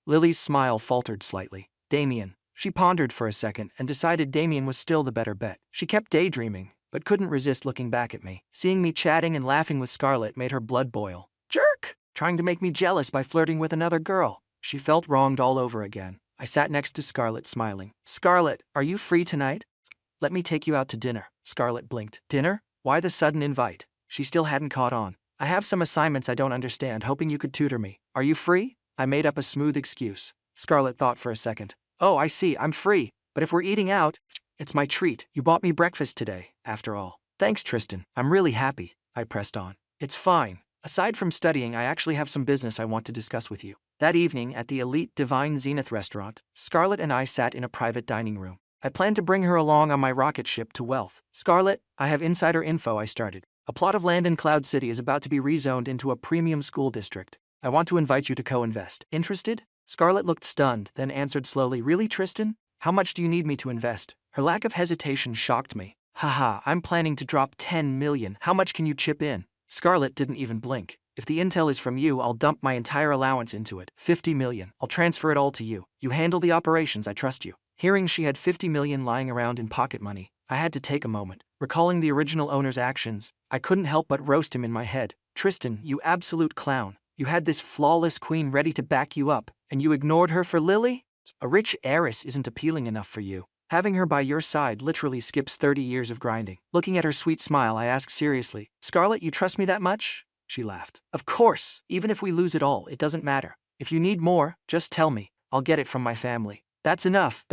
Lily's smile faltered slightly. Damien. She pondered for a second and decided Damien was still the better bet. She kept daydreaming, but couldn't resist looking back at me. Seeing me chatting and laughing with Scarlett made her blood boil. Jerk! Trying to make me jealous by flirting with another girl. She felt wronged all over again. I sat next to Scarlett, smiling. Scarlett, are you free tonight? Let me take you out to dinner. Scarlett blinked. Dinner? Why the sudden invite? She still hadn't caught on. I have some assignments I don't understand, hoping you could tutor me. Are you free? I made up a smooth excuse. Scarlett thought for a second. Oh, I see, I'm free. But if we're eating out, it's my treat. You bought me breakfast today, after all. Thanks, Tristan. I'm really happy. I pressed on. It's fine. Aside from studying, I actually have some business I want to discuss with you. That evening, at the elite Divine Zenith restaurant, Scarlett and I sat in a private dining room. I planned to bring her along on my rocket ship to wealth. Scarlett, I have insider info. I started. A plot of land in Cloud City is about to be rezoned into a premium school district. I want to invite you to co-invest. Interested? Scarlett looked stunned, then answered slowly. Really, Tristan? How much do you need me to invest? Her lack of hesitation shocked me. Haha, I'm planning to drop 10 million. How much can you chip in? Scarlett didn't even blink. If the intel is from you, I'll dump my entire allowance into it. 50 million. I'll transfer it all to you. You handle the operations. I trust you. Hearing she had 50 million lying around in pocket money, I had to take a moment. Recalling the original owner's actions, I couldn't help but roast him in my head. Tristan, you absolute clown. You had this flawless queen ready to back you up, and you ignored her for Lily? A rich heiress isn't appealing enough for you. Having her by your side literally skips 30 years of grinding. Looking at her sweet smile, I asked seriously, Scarlett, you trust me that much? She laughed. Of course, even if we lose it all, it doesn't matter. If you need more, just tell me. I'll get it from my family. That's enough,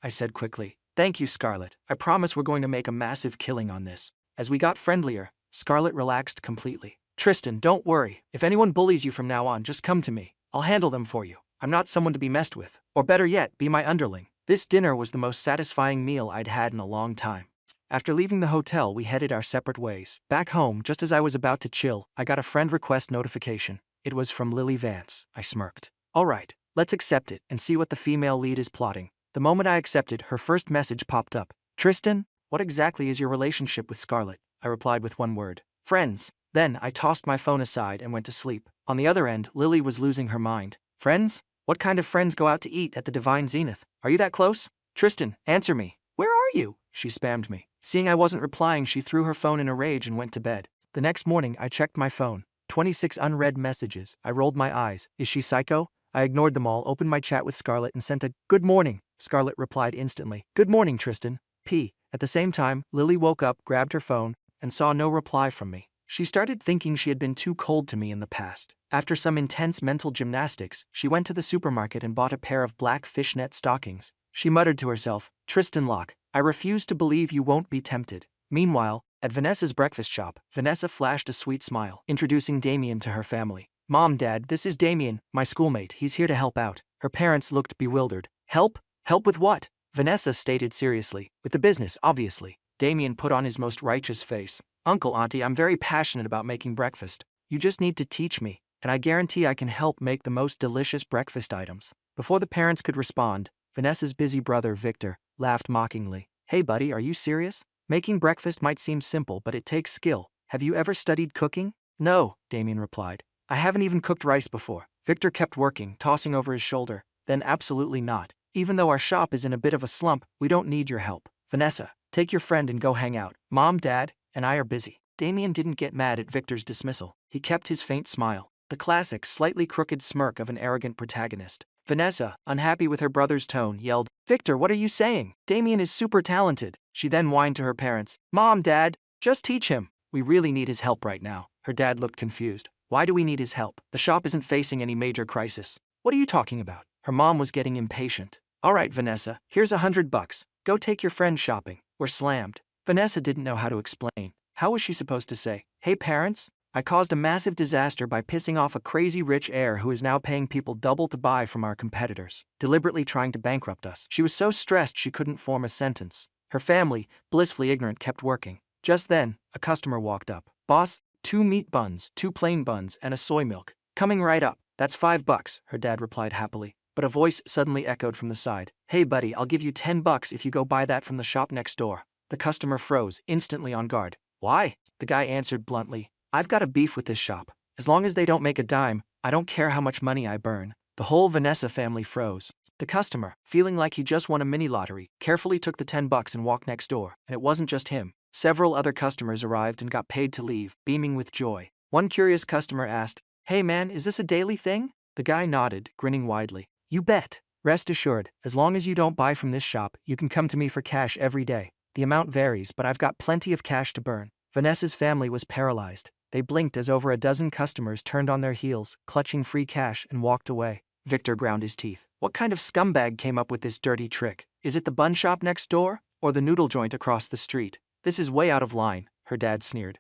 I said quickly. Thank you, Scarlett. I promise we're going to make a massive killing on this. As we got friendlier, Scarlett relaxed completely. Tristan, don't worry. If anyone bullies you from now on, just come to me. I'll handle them for you. I'm not someone to be messed with. Or better yet, be my underling. This dinner was the most satisfying meal I'd had in a long time. After leaving the hotel, we headed our separate ways. Back home, just as I was about to chill, I got a friend request notification. It was from Lily Vance. I smirked. All right, let's accept it and see what the female lead is plotting. The moment I accepted, her first message popped up. Tristan, what exactly is your relationship with Scarlett? I replied with one word. Friends. Then I tossed my phone aside and went to sleep. On the other end, Lily was losing her mind. Friends? What kind of friends go out to eat at the Divine Zenith? Are you that close? Tristan, answer me. Where are you? She spammed me. Seeing I wasn't replying, she threw her phone in a rage and went to bed. The next morning, I checked my phone. 26 unread messages. I rolled my eyes. Is she psycho? I ignored them all, opened my chat with Scarlett and sent a good morning. Scarlett replied instantly. Good morning, Tristan. P. At the same time, Lily woke up, grabbed her phone, and saw no reply from me. She started thinking she had been too cold to me in the past. After some intense mental gymnastics, she went to the supermarket and bought a pair of black fishnet stockings. She muttered to herself, Tristan Locke, I refuse to believe you won't be tempted. Meanwhile, at Vanessa's breakfast shop, Vanessa flashed a sweet smile, introducing Damien to her family. Mom, Dad, this is Damien, my schoolmate. He's here to help out. Her parents looked bewildered. Help? Help with what? Vanessa stated seriously. With the business, obviously. Damien put on his most righteous face. Uncle, Auntie, I'm very passionate about making breakfast. You just need to teach me, and I guarantee I can help make the most delicious breakfast items. Before the parents could respond, Vanessa's busy brother, Victor, laughed mockingly. Hey buddy, are you serious? Making breakfast might seem simple, but it takes skill. Have you ever studied cooking? No, Damien replied. I haven't even cooked rice before. Victor kept working, tossing over his shoulder. Then absolutely not. Even though our shop is in a bit of a slump, we don't need your help. Vanessa, take your friend and go hang out. Mom, Dad, and I are busy. Damien didn't get mad at Victor's dismissal. He kept his faint smile, the classic, slightly crooked smirk of an arrogant protagonist. Vanessa, unhappy with her brother's tone, yelled, "Victor, what are you saying? Damien is super talented." She then whined to her parents, "Mom, Dad, just teach him. We really need his help right now." Her dad looked confused. "Why do we need his help? The shop isn't facing any major crisis." "What are you talking about?" Her mom was getting impatient. "All right, Vanessa, here's $100. Go take your friend shopping. We're slammed." Vanessa didn't know how to explain. How was she supposed to say, "Hey parents, I caused a massive disaster by pissing off a crazy rich heir who is now paying people double to buy from our competitors, deliberately trying to bankrupt us." She was so stressed she couldn't form a sentence. Her family, blissfully ignorant, kept working. Just then, a customer walked up. "Boss, 2 meat buns, 2 plain buns, and a soy milk." "Coming right up." "That's $5, her dad replied happily. But a voice suddenly echoed from the side. "Hey buddy, I'll give you $10 if you go buy that from the shop next door." The customer froze, instantly on guard. "Why?" The guy answered bluntly. "I've got a beef with this shop. As long as they don't make a dime, I don't care how much money I burn." The whole Vanessa family froze. The customer, feeling like he just won a mini lottery, carefully took the $10 and walked next door. And it wasn't just him. Several other customers arrived and got paid to leave, beaming with joy. One curious customer asked, "Hey man, is this a daily thing?" The guy nodded, grinning widely. "You bet. Rest assured, as long as you don't buy from this shop, you can come to me for cash every day. The amount varies, but I've got plenty of cash to burn." Vanessa's family was paralyzed. They blinked as over a dozen customers turned on their heels, clutching free cash, and walked away. Victor ground his teeth. What kind of scumbag came up with this dirty trick? Is it the bun shop next door? Or the noodle joint across the street? This is way out of line, her dad sneered.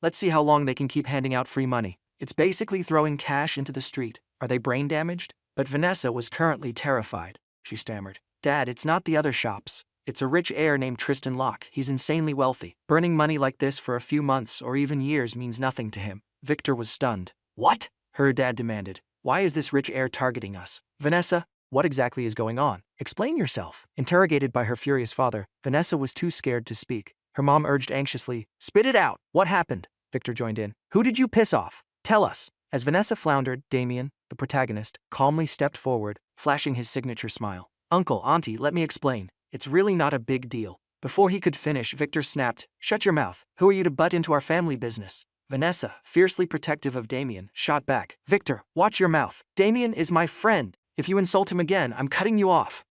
Let's see how long they can keep handing out free money. It's basically throwing cash into the street. Are they brain damaged? But Vanessa was currently terrified. She stammered, "Dad, it's not the other shops. It's a rich heir named Tristan Locke. He's insanely wealthy. Burning money like this for a few months or even years means nothing to him." Victor was stunned. "What?" her dad demanded. "Why is this rich heir targeting us?" "Vanessa, what exactly is going on? Explain yourself." Interrogated by her furious father, Vanessa was too scared to speak. Her mom urged anxiously, "Spit it out! What happened?" Victor joined in. "Who did you piss off? Tell us." As Vanessa floundered, Damien, the protagonist, calmly stepped forward, flashing his signature smile. "Uncle, auntie, let me explain. It's really not a big deal." Before he could finish, Victor snapped, "Shut your mouth. Who are you to butt into our family business?" Vanessa, fiercely protective of Damien, shot back, "Victor, watch your mouth. Damien is my friend. If you insult him again, I'm cutting you off."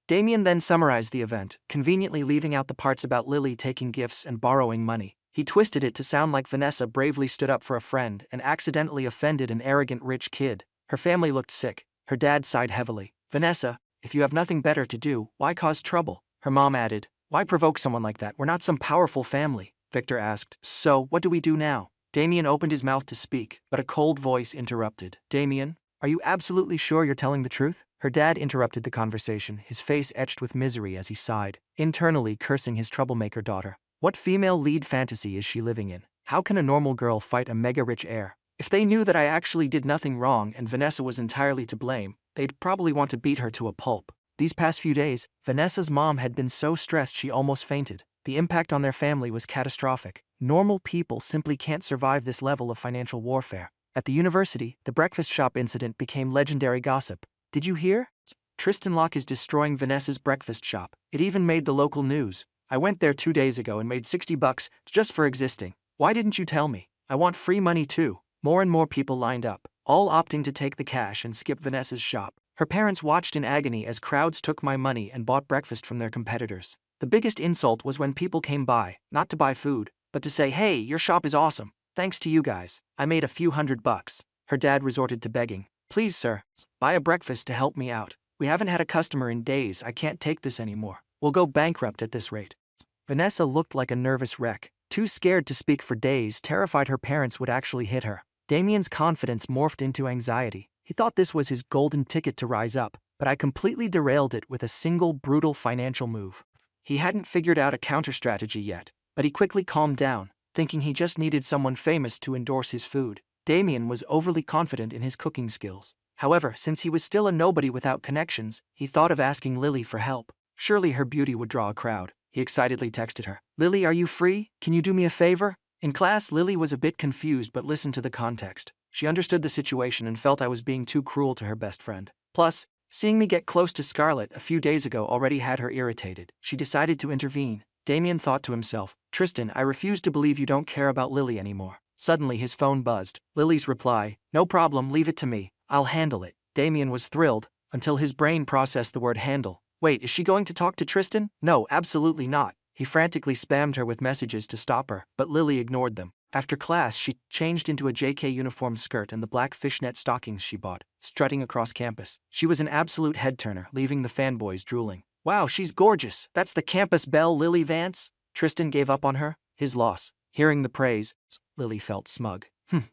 Damien then summarized the event, conveniently leaving out the parts about Lily taking gifts and borrowing money. He twisted it to sound like Vanessa bravely stood up for a friend and accidentally offended an arrogant rich kid. Her family looked sick. Her dad sighed heavily. "Vanessa, if you have nothing better to do, why cause trouble?" Her mom added, "Why provoke someone like that? We're not some powerful family." Victor asked, "So, what do we do now?" Damien opened his mouth to speak, but a cold voice interrupted. "Damien, are you absolutely sure you're telling the truth?" Her dad interrupted the conversation, his face etched with misery as he sighed, internally cursing his troublemaker daughter. What female lead fantasy is she living in? How can a normal girl fight a mega-rich heir? If they knew that I actually did nothing wrong and Vanessa was entirely to blame, they'd probably want to beat her to a pulp. These past few days, Vanessa's mom had been so stressed she almost fainted. The impact on their family was catastrophic. Normal people simply can't survive this level of financial warfare. At the university, the breakfast shop incident became legendary gossip. "Did you hear? Tristan Locke is destroying Vanessa's breakfast shop. It even made the local news. I went there 2 days ago and made $60 just for existing. Why didn't you tell me? I want free money too." More and more people lined up, all opting to take the cash and skip Vanessa's shop. Her parents watched in agony as crowds took my money and bought breakfast from their competitors. The biggest insult was when people came by, not to buy food, but to say, "Hey, your shop is awesome. Thanks to you guys, I made a few $100. Her dad resorted to begging, "Please sir, buy a breakfast to help me out. We haven't had a customer in days. I can't take this anymore. We'll go bankrupt at this rate." Vanessa looked like a nervous wreck, too scared to speak for days, terrified her parents would actually hit her. Damien's confidence morphed into anxiety. He thought this was his golden ticket to rise up, but I completely derailed it with a single brutal financial move. He hadn't figured out a counter-strategy yet, but he quickly calmed down, thinking he just needed someone famous to endorse his food. Damien was overly confident in his cooking skills. However, since he was still a nobody without connections, he thought of asking Lily for help. Surely her beauty would draw a crowd. He excitedly texted her, "Lily, are you free? Can you do me a favor?" In class, Lily was a bit confused but listened to the context. She understood the situation and felt I was being too cruel to her best friend. Plus, seeing me get close to Scarlett a few days ago already had her irritated. She decided to intervene. Damien thought to himself, Tristan, I refuse to believe you don't care about Lily anymore. Suddenly his phone buzzed. Lily's reply, no problem, leave it to me. I'll handle it. Damien was thrilled, until his brain processed the word handle. Wait, is she going to talk to Tristan? No, absolutely not. He frantically spammed her with messages to stop her, but Lily ignored them. After class, she changed into a JK uniform skirt and the black fishnet stockings she bought, strutting across campus. She was an absolute head-turner, leaving the fanboys drooling. Wow, she's gorgeous. That's the campus belle, Lily Vance. Tristan gave up on her. His loss. Hearing the praise, Lily felt smug.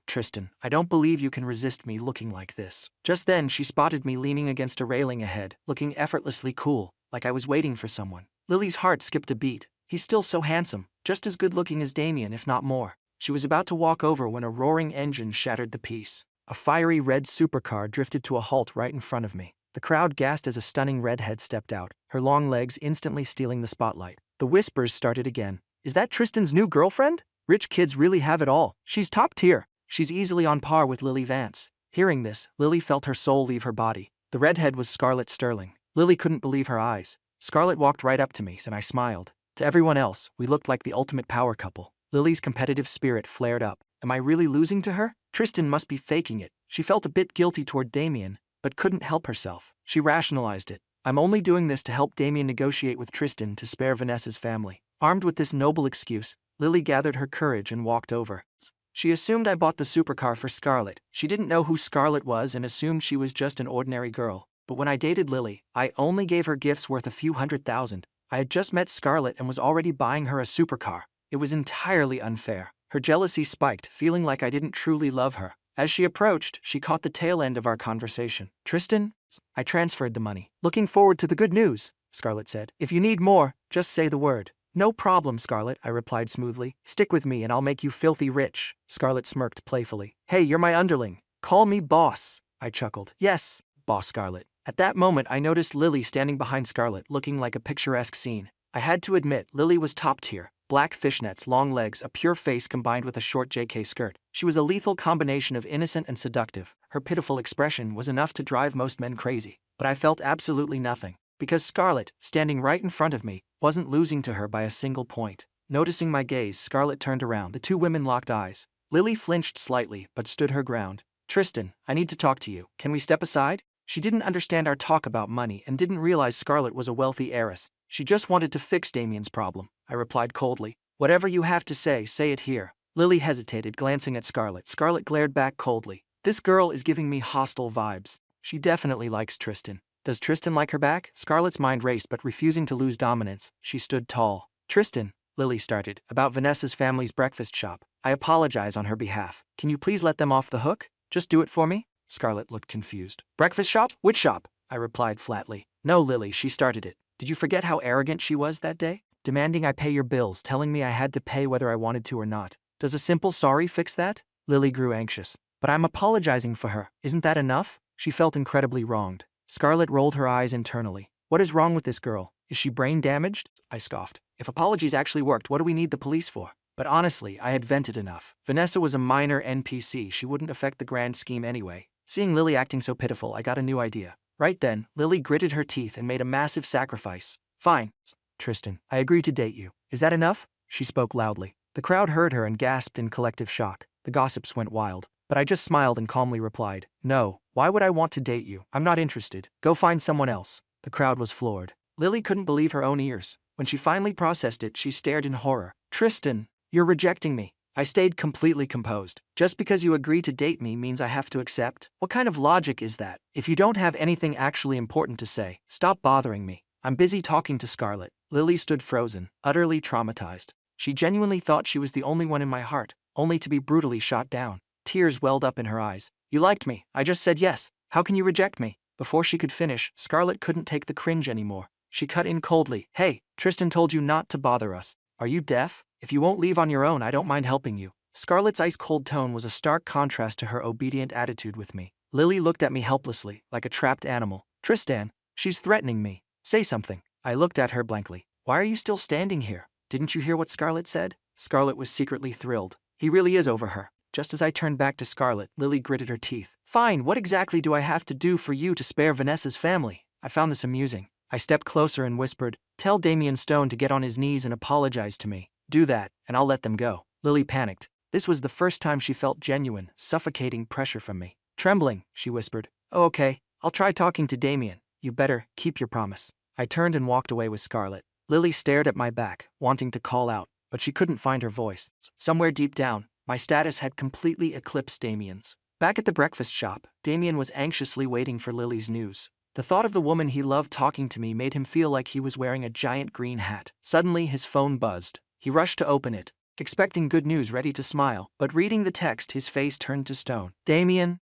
Tristan, I don't believe you can resist me looking like this. Just then she spotted me leaning against a railing ahead, looking effortlessly cool, like I was waiting for someone. Lily's heart skipped a beat. He's still so handsome, just as good-looking as Damien, if not more. She was about to walk over when a roaring engine shattered the peace. A fiery red supercar drifted to a halt right in front of me. The crowd gasped as a stunning redhead stepped out, her long legs instantly stealing the spotlight. The whispers started again. Is that Tristan's new girlfriend? Rich kids really have it all. She's top tier. She's easily on par with Lily Vance. Hearing this, Lily felt her soul leave her body. The redhead was Scarlett Sterling. Lily couldn't believe her eyes. Scarlett walked right up to me, and I smiled. To everyone else, we looked like the ultimate power couple. Lily's competitive spirit flared up. Am I really losing to her? Tristan must be faking it. She felt a bit guilty toward Damien, but couldn't help herself. She rationalized it. I'm only doing this to help Damien negotiate with Tristan to spare Vanessa's family. Armed with this noble excuse, Lily gathered her courage and walked over. She assumed I bought the supercar for Scarlett. She didn't know who Scarlett was and assumed she was just an ordinary girl. But when I dated Lily, I only gave her gifts worth a few $100,000. I had just met Scarlett and was already buying her a supercar. It was entirely unfair. Her jealousy spiked, feeling like I didn't truly love her. As she approached, she caught the tail end of our conversation. Tristan? I transferred the money. Looking forward to the good news, Scarlett said. If you need more, just say the word. No problem, Scarlett, I replied smoothly. Stick with me and I'll make you filthy rich. Scarlett smirked playfully. Hey, you're my underling. Call me boss, I chuckled. Yes, boss Scarlett. At that moment, I noticed Lily standing behind Scarlett, looking like a picturesque scene. I had to admit, Lily was top tier. Black fishnets, long legs, a pure face combined with a short JK skirt. She was a lethal combination of innocent and seductive. Her pitiful expression was enough to drive most men crazy. But I felt absolutely nothing. Because Scarlett, standing right in front of me, wasn't losing to her by a single point. Noticing my gaze, Scarlett turned around. The two women locked eyes. Lily flinched slightly, but stood her ground. Tristan, I need to talk to you. Can we step aside? She didn't understand our talk about money and didn't realize Scarlett was a wealthy heiress. She just wanted to fix Damien's problem. I replied coldly. Whatever you have to say it here. Lily hesitated, glancing at Scarlett. Scarlett glared back coldly. This girl is giving me hostile vibes. She definitely likes Tristan. Does Tristan like her back? Scarlett's mind raced, but refusing to lose dominance, she stood tall. Tristan, Lily started, about Vanessa's family's breakfast shop. I apologize on her behalf. Can you please let them off the hook? Just do it for me? Scarlett looked confused. Breakfast shop? Which shop? I replied flatly. No, Lily, she started it. Did you forget how arrogant she was that day? Demanding I pay your bills, telling me I had to pay whether I wanted to or not. Does a simple sorry fix that? Lily grew anxious. But I'm apologizing for her. Isn't that enough? She felt incredibly wronged. Scarlett rolled her eyes internally. What is wrong with this girl? Is she brain damaged? I scoffed. If apologies actually worked, what do we need the police for? But honestly, I had vented enough. Vanessa was a minor NPC. She wouldn't affect the grand scheme anyway. Seeing Lily acting so pitiful, I got a new idea. Right then, Lily gritted her teeth and made a massive sacrifice. Fine. Tristan, I agree to date you. Is that enough? She spoke loudly. The crowd heard her and gasped in collective shock. The gossips went wild. But I just smiled and calmly replied, no, why would I want to date you? I'm not interested. Go find someone else. The crowd was floored. Lily couldn't believe her own ears. When she finally processed it, she stared in horror. Tristan, you're rejecting me. I stayed completely composed. Just because you agree to date me means I have to accept? What kind of logic is that? If you don't have anything actually important to say, stop bothering me. I'm busy talking to Scarlett. Lily stood frozen, utterly traumatized. She genuinely thought she was the only one in my heart, only to be brutally shot down. Tears welled up in her eyes. You liked me. I just said yes. How can you reject me? Before she could finish, Scarlett couldn't take the cringe anymore. She cut in coldly. Hey, Tristan told you not to bother us. Are you deaf? If you won't leave on your own, I don't mind helping you. Scarlett's ice-cold tone was a stark contrast to her obedient attitude with me. Lily looked at me helplessly, like a trapped animal. Tristan, she's threatening me. Say something. I looked at her blankly. Why are you still standing here? Didn't you hear what Scarlett said? Scarlett was secretly thrilled. He really is over her. Just as I turned back to Scarlett, Lily gritted her teeth. Fine, what exactly do I have to do for you to spare Vanessa's family? I found this amusing. I stepped closer and whispered, "Tell Damien Stone to get on his knees and apologize to me. Do that, and I'll let them go." Lily panicked. This was the first time she felt genuine, suffocating pressure from me. Trembling, she whispered, "Oh, okay, I'll try talking to Damien. You better keep your promise." I turned and walked away with Scarlett. Lily stared at my back, wanting to call out, but she couldn't find her voice. Somewhere deep down, my status had completely eclipsed Damien's. Back at the breakfast shop, Damien was anxiously waiting for Lily's news. The thought of the woman he loved talking to me made him feel like he was wearing a giant green hat. Suddenly his phone buzzed. He rushed to open it, expecting good news, ready to smile, but reading the text his face turned to stone. "Damien,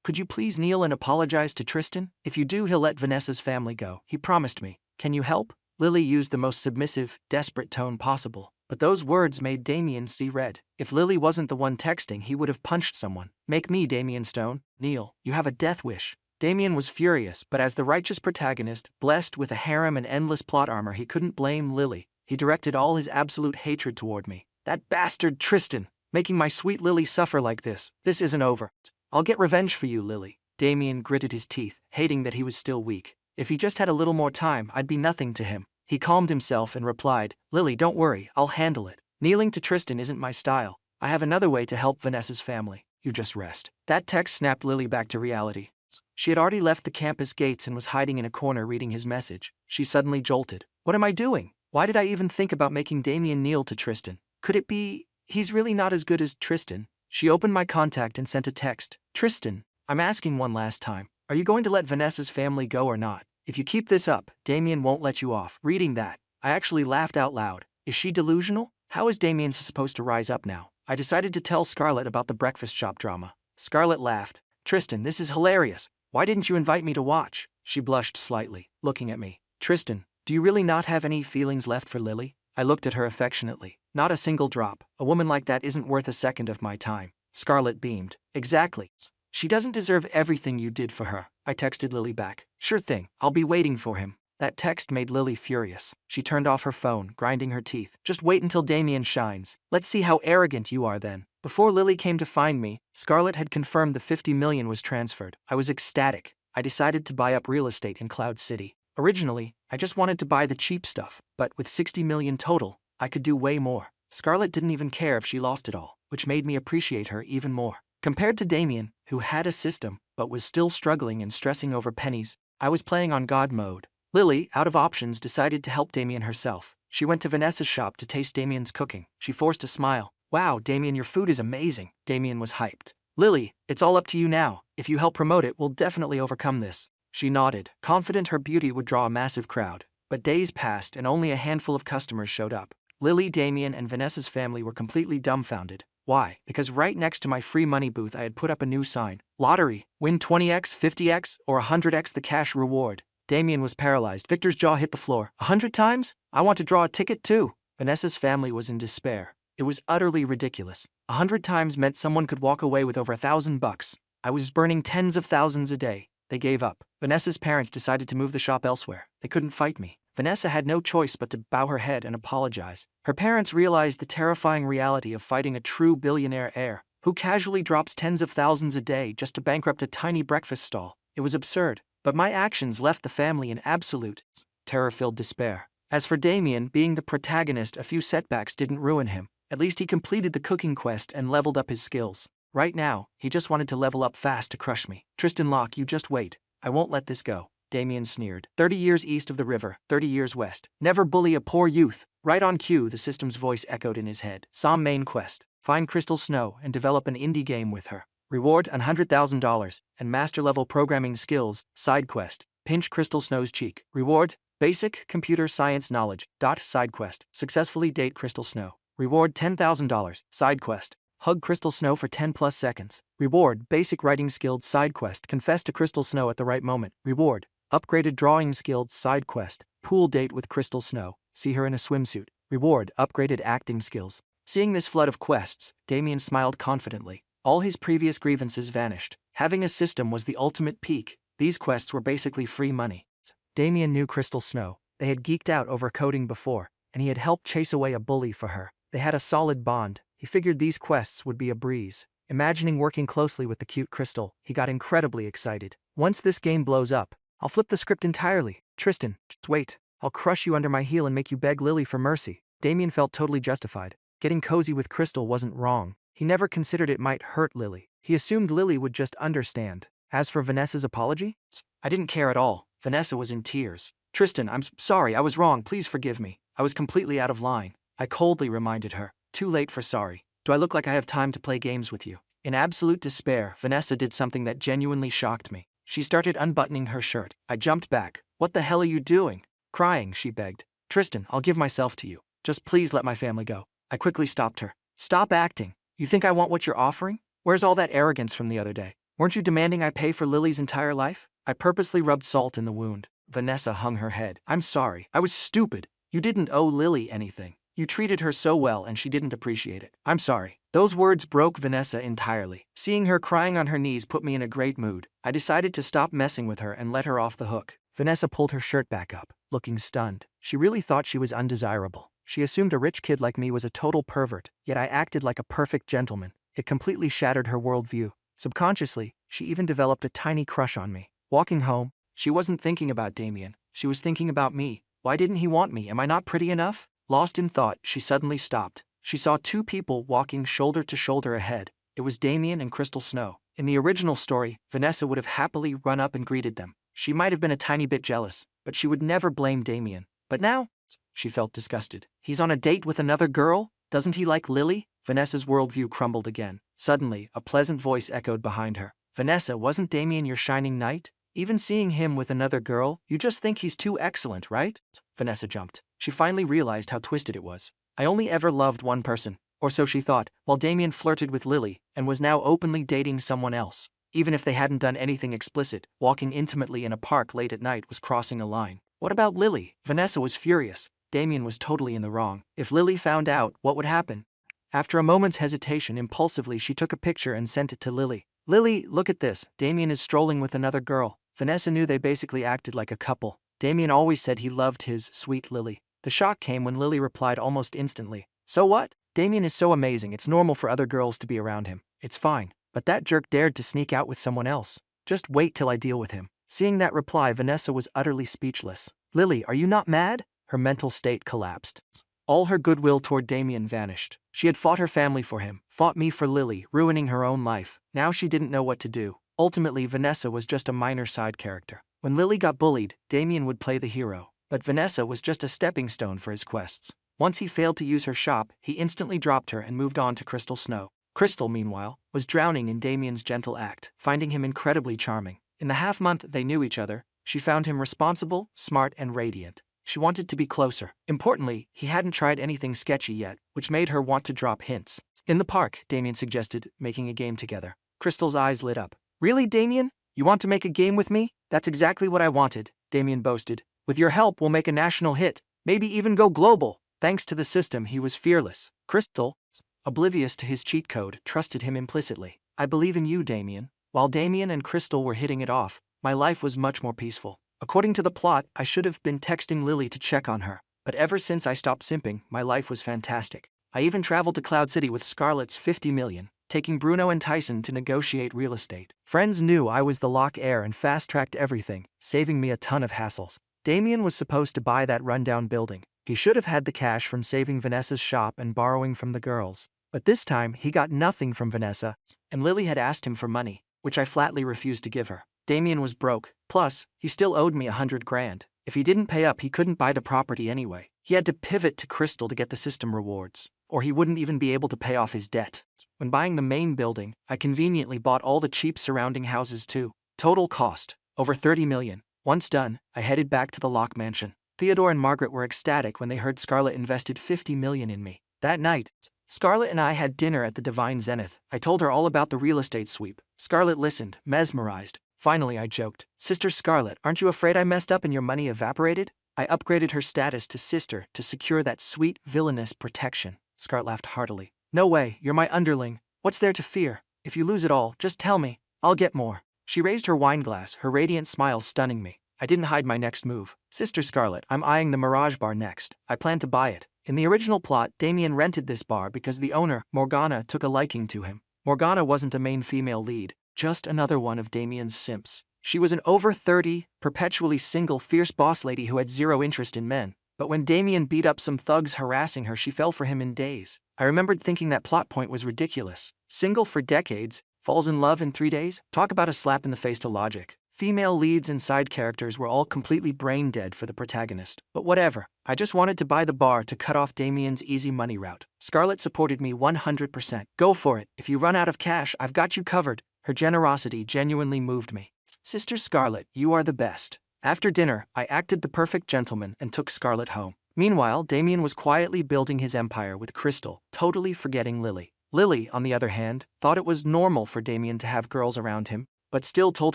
could you please kneel and apologize to Tristan? If you do, he'll let Vanessa's family go. He promised me. Can you help?" Lily used the most submissive, desperate tone possible, but those words made Damien see red. If Lily wasn't the one texting, he would have punched someone. "Make me, Damien Stone. Kneel. You have a death wish." Damien was furious, but as the righteous protagonist, blessed with a harem and endless plot armor, he couldn't blame Lily. He directed all his absolute hatred toward me. "That bastard Tristan, making my sweet Lily suffer like this. This isn't over. I'll get revenge for you, Lily." Damien gritted his teeth, hating that he was still weak. If he just had a little more time, I'd be nothing to him. He calmed himself and replied, "Lily, don't worry, I'll handle it. Kneeling to Tristan isn't my style. I have another way to help Vanessa's family. You just rest." That text snapped Lily back to reality. She had already left the campus gates and was hiding in a corner reading his message. She suddenly jolted. "What am I doing? Why did I even think about making Damien kneel to Tristan? Could it be he's really not as good as Tristan?" She opened my contact and sent a text. "Tristan, I'm asking one last time. Are you going to let Vanessa's family go or not? If you keep this up, Damien won't let you off." Reading that, I actually laughed out loud. Is she delusional? How is Damien supposed to rise up now? I decided to tell Scarlett about the breakfast shop drama. Scarlett laughed. "Tristan, this is hilarious. Why didn't you invite me to watch?" She blushed slightly, looking at me. "Tristan, do you really not have any feelings left for Lily?" I looked at her affectionately. "Not a single drop. A woman like that isn't worth a second of my time." Scarlett beamed. "Exactly. She doesn't deserve everything you did for her." I texted Lily back. "Sure thing, I'll be waiting for him." That text made Lily furious. She turned off her phone, grinding her teeth. "Just wait until Damien shines. Let's see how arrogant you are then." Before Lily came to find me, Scarlett had confirmed the 50 million was transferred. I was ecstatic. I decided to buy up real estate in Cloud City. Originally, I just wanted to buy the cheap stuff, but with 60 million total, I could do way more. Scarlett didn't even care if she lost it all, which made me appreciate her even more. Compared to Damien, who had a system, but was still struggling and stressing over pennies, I was playing on God mode. Lily, out of options, decided to help Damien herself. She went to Vanessa's shop to taste Damien's cooking. She forced a smile. "Wow, Damien, your food is amazing." Damien was hyped. "Lily, it's all up to you now. If you help promote it, we'll definitely overcome this." She nodded, confident her beauty would draw a massive crowd. But days passed and only a handful of customers showed up. Lily, Damien, and Vanessa's family were completely dumbfounded. Why? Because right next to my free money booth I had put up a new sign. "Lottery. Win 20x, 50x, or 100x the cash reward." Damien was paralyzed. Victor's jaw hit the floor. "100 times? I want to draw a ticket too." Vanessa's family was in despair. It was utterly ridiculous. 100 times meant someone could walk away with over $1,000. I was burning tens of thousands a day. They gave up. Vanessa's parents decided to move the shop elsewhere. They couldn't fight me. Vanessa had no choice but to bow her head and apologize. Her parents realized the terrifying reality of fighting a true billionaire heir, who casually drops tens of thousands a day just to bankrupt a tiny breakfast stall. It was absurd, but my actions left the family in absolute, terror-filled despair. As for Damien, being the protagonist, a few setbacks didn't ruin him. At least he completed the cooking quest and leveled up his skills. Right now, he just wanted to level up fast to crush me. "Tristan Locke, you just wait. I won't let this go." Damien sneered. 30 years east of the river, 30 years west. Never bully a poor youth. Right on cue, the system's voice echoed in his head. "Some main quest. Find Crystal Snow and develop an indie game with her. Reward $100,000 and master-level programming skills. Side quest. Pinch Crystal Snow's cheek. Reward, basic computer science knowledge. Side quest. Successfully date Crystal Snow. Reward $10,000. Side quest. Hug Crystal Snow for 10 plus seconds. Reward, basic writing skilled. Side quest. Confess to Crystal Snow at the right moment. Reward, upgraded drawing skilled. Side quest. Pool date with Crystal Snow. See her in a swimsuit. Reward, upgraded acting skills." Seeing this flood of quests, Damien smiled confidently. All his previous grievances vanished. Having a system was the ultimate peak. These quests were basically free money. Damien knew Crystal Snow. They had geeked out over coding before, and he had helped chase away a bully for her. They had a solid bond. He figured these quests would be a breeze. Imagining working closely with the cute Crystal, he got incredibly excited. "Once this game blows up, I'll flip the script entirely. Tristan, just wait. I'll crush you under my heel and make you beg Lily for mercy. Damien felt totally justified. Getting cozy with Crystal wasn't wrong. He never considered it might hurt Lily. He assumed Lily would just understand. As for Vanessa's apology, I didn't care at all. Vanessa was in tears. Tristan, I'm sorry, I was wrong, please forgive me. I was completely out of line. I coldly reminded her. Too late for sorry. Do I look like I have time to play games with you? In absolute despair, Vanessa did something that genuinely shocked me. She started unbuttoning her shirt. I jumped back. What the hell are you doing? Crying, she begged. Tristan, I'll give myself to you. Just please let my family go. I quickly stopped her. Stop acting. You think I want what you're offering? Where's all that arrogance from the other day? Weren't you demanding I pay for Lily's entire life? I purposely rubbed salt in the wound. Vanessa hung her head. I'm sorry. I was stupid. You didn't owe Lily anything. You treated her so well and she didn't appreciate it. I'm sorry. Those words broke Vanessa entirely. Seeing her crying on her knees put me in a great mood. I decided to stop messing with her and let her off the hook. Vanessa pulled her shirt back up, looking stunned. She really thought she was undesirable. She assumed a rich kid like me was a total pervert, yet I acted like a perfect gentleman. It completely shattered her worldview. Subconsciously, she even developed a tiny crush on me. Walking home, she wasn't thinking about Damien. She was thinking about me. Why didn't he want me? Am I not pretty enough? Lost in thought, she suddenly stopped. She saw two people walking shoulder to shoulder ahead. It was Damien and Crystal Snow. In the original story, Vanessa would have happily run up and greeted them. She might have been a tiny bit jealous, but she would never blame Damien. But now, she felt disgusted. He's on a date with another girl? Doesn't he like Lily? Vanessa's worldview crumbled again. Suddenly, a pleasant voice echoed behind her. Vanessa, wasn't Damien your shining knight? Even seeing him with another girl, you just think he's too excellent, right? Vanessa jumped. She finally realized how twisted it was. I only ever loved one person, or so she thought, while Damien flirted with Lily and was now openly dating someone else. Even if they hadn't done anything explicit, walking intimately in a park late at night was crossing a line. What about Lily? Vanessa was furious. Damien was totally in the wrong. If Lily found out, what would happen? After a moment's hesitation, impulsively she took a picture and sent it to Lily. Lily, look at this. Damien is strolling with another girl. Vanessa knew they basically acted like a couple. Damien always said he loved his sweet Lily. The shock came when Lily replied almost instantly. So what? Damien is so amazing, it's normal for other girls to be around him. It's fine. But that jerk dared to sneak out with someone else. Just wait till I deal with him. Seeing that reply, Vanessa was utterly speechless. Lily, are you not mad? Her mental state collapsed. All her goodwill toward Damien vanished. She had fought her family for him, fought me for Lily, ruining her own life. Now she didn't know what to do. Ultimately, Vanessa was just a minor side character. When Lily got bullied, Damien would play the hero. But Vanessa was just a stepping stone for his quests. Once he failed to use her shop, he instantly dropped her and moved on to Crystal Snow. Crystal, meanwhile, was drowning in Damien's gentle act, finding him incredibly charming. In the half-month they knew each other, she found him responsible, smart, and radiant. She wanted to be closer. Importantly, he hadn't tried anything sketchy yet, which made her want to drop hints. In the park, Damien suggested making a game together. Crystal's eyes lit up. Really, Damien? You want to make a game with me? That's exactly what I wanted, Damien boasted. With your help, we'll make a national hit, maybe even go global. Thanks to the system, he was fearless. Crystal, oblivious to his cheat code, trusted him implicitly. I believe in you, Damien. While Damien and Crystal were hitting it off, my life was much more peaceful. According to the plot, I should have been texting Lily to check on her. But ever since I stopped simping, my life was fantastic. I even traveled to Cloud City with Scarlett's 50 million, taking Bruno and Tyson to negotiate real estate. Friends knew I was the lock heir and fast-tracked everything, saving me a ton of hassles. Damien was supposed to buy that rundown building. He should have had the cash from saving Vanessa's shop and borrowing from the girls. But this time, he got nothing from Vanessa, and Lily had asked him for money, which I flatly refused to give her. Damien was broke, plus, he still owed me 100 grand. If he didn't pay up, he couldn't buy the property anyway. He had to pivot to Crystal to get the system rewards, or he wouldn't even be able to pay off his debt. When buying the main building, I conveniently bought all the cheap surrounding houses too. Total cost, over 30 million. Once done, I headed back to the Lock Mansion. Theodore and Margaret were ecstatic when they heard Scarlett invested 50 million in me. That night, Scarlett and I had dinner at the Divine Zenith. I told her all about the real estate sweep. Scarlett listened, mesmerized. Finally, I joked, Sister Scarlett, aren't you afraid I messed up and your money evaporated? I upgraded her status to sister to secure that sweet, villainous protection. Scarlett laughed heartily. No way, you're my underling. What's there to fear? If you lose it all, just tell me. I'll get more. She raised her wine glass, her radiant smile stunning me. I didn't hide my next move. Sister Scarlett, I'm eyeing the Mirage Bar next. I plan to buy it. In the original plot, Damien rented this bar because the owner, Morgana, took a liking to him. Morgana wasn't a main female lead, just another one of Damien's simps. She was an over 30, perpetually single, fierce boss lady who had zero interest in men. But when Damien beat up some thugs harassing her, she fell for him in days. I remembered thinking that plot point was ridiculous. Single for decades, falls in love in 3 days? Talk about a slap in the face to logic. Female leads and side characters were all completely brain dead for the protagonist. But whatever, I just wanted to buy the bar to cut off Damien's easy money route. Scarlett supported me 100%. Go for it, if you run out of cash, I've got you covered. Her generosity genuinely moved me. Sister Scarlett, you are the best. After dinner, I acted the perfect gentleman and took Scarlett home. Meanwhile, Damien was quietly building his empire with Crystal, totally forgetting Lily. Lily, on the other hand, thought it was normal for Damien to have girls around him, but still told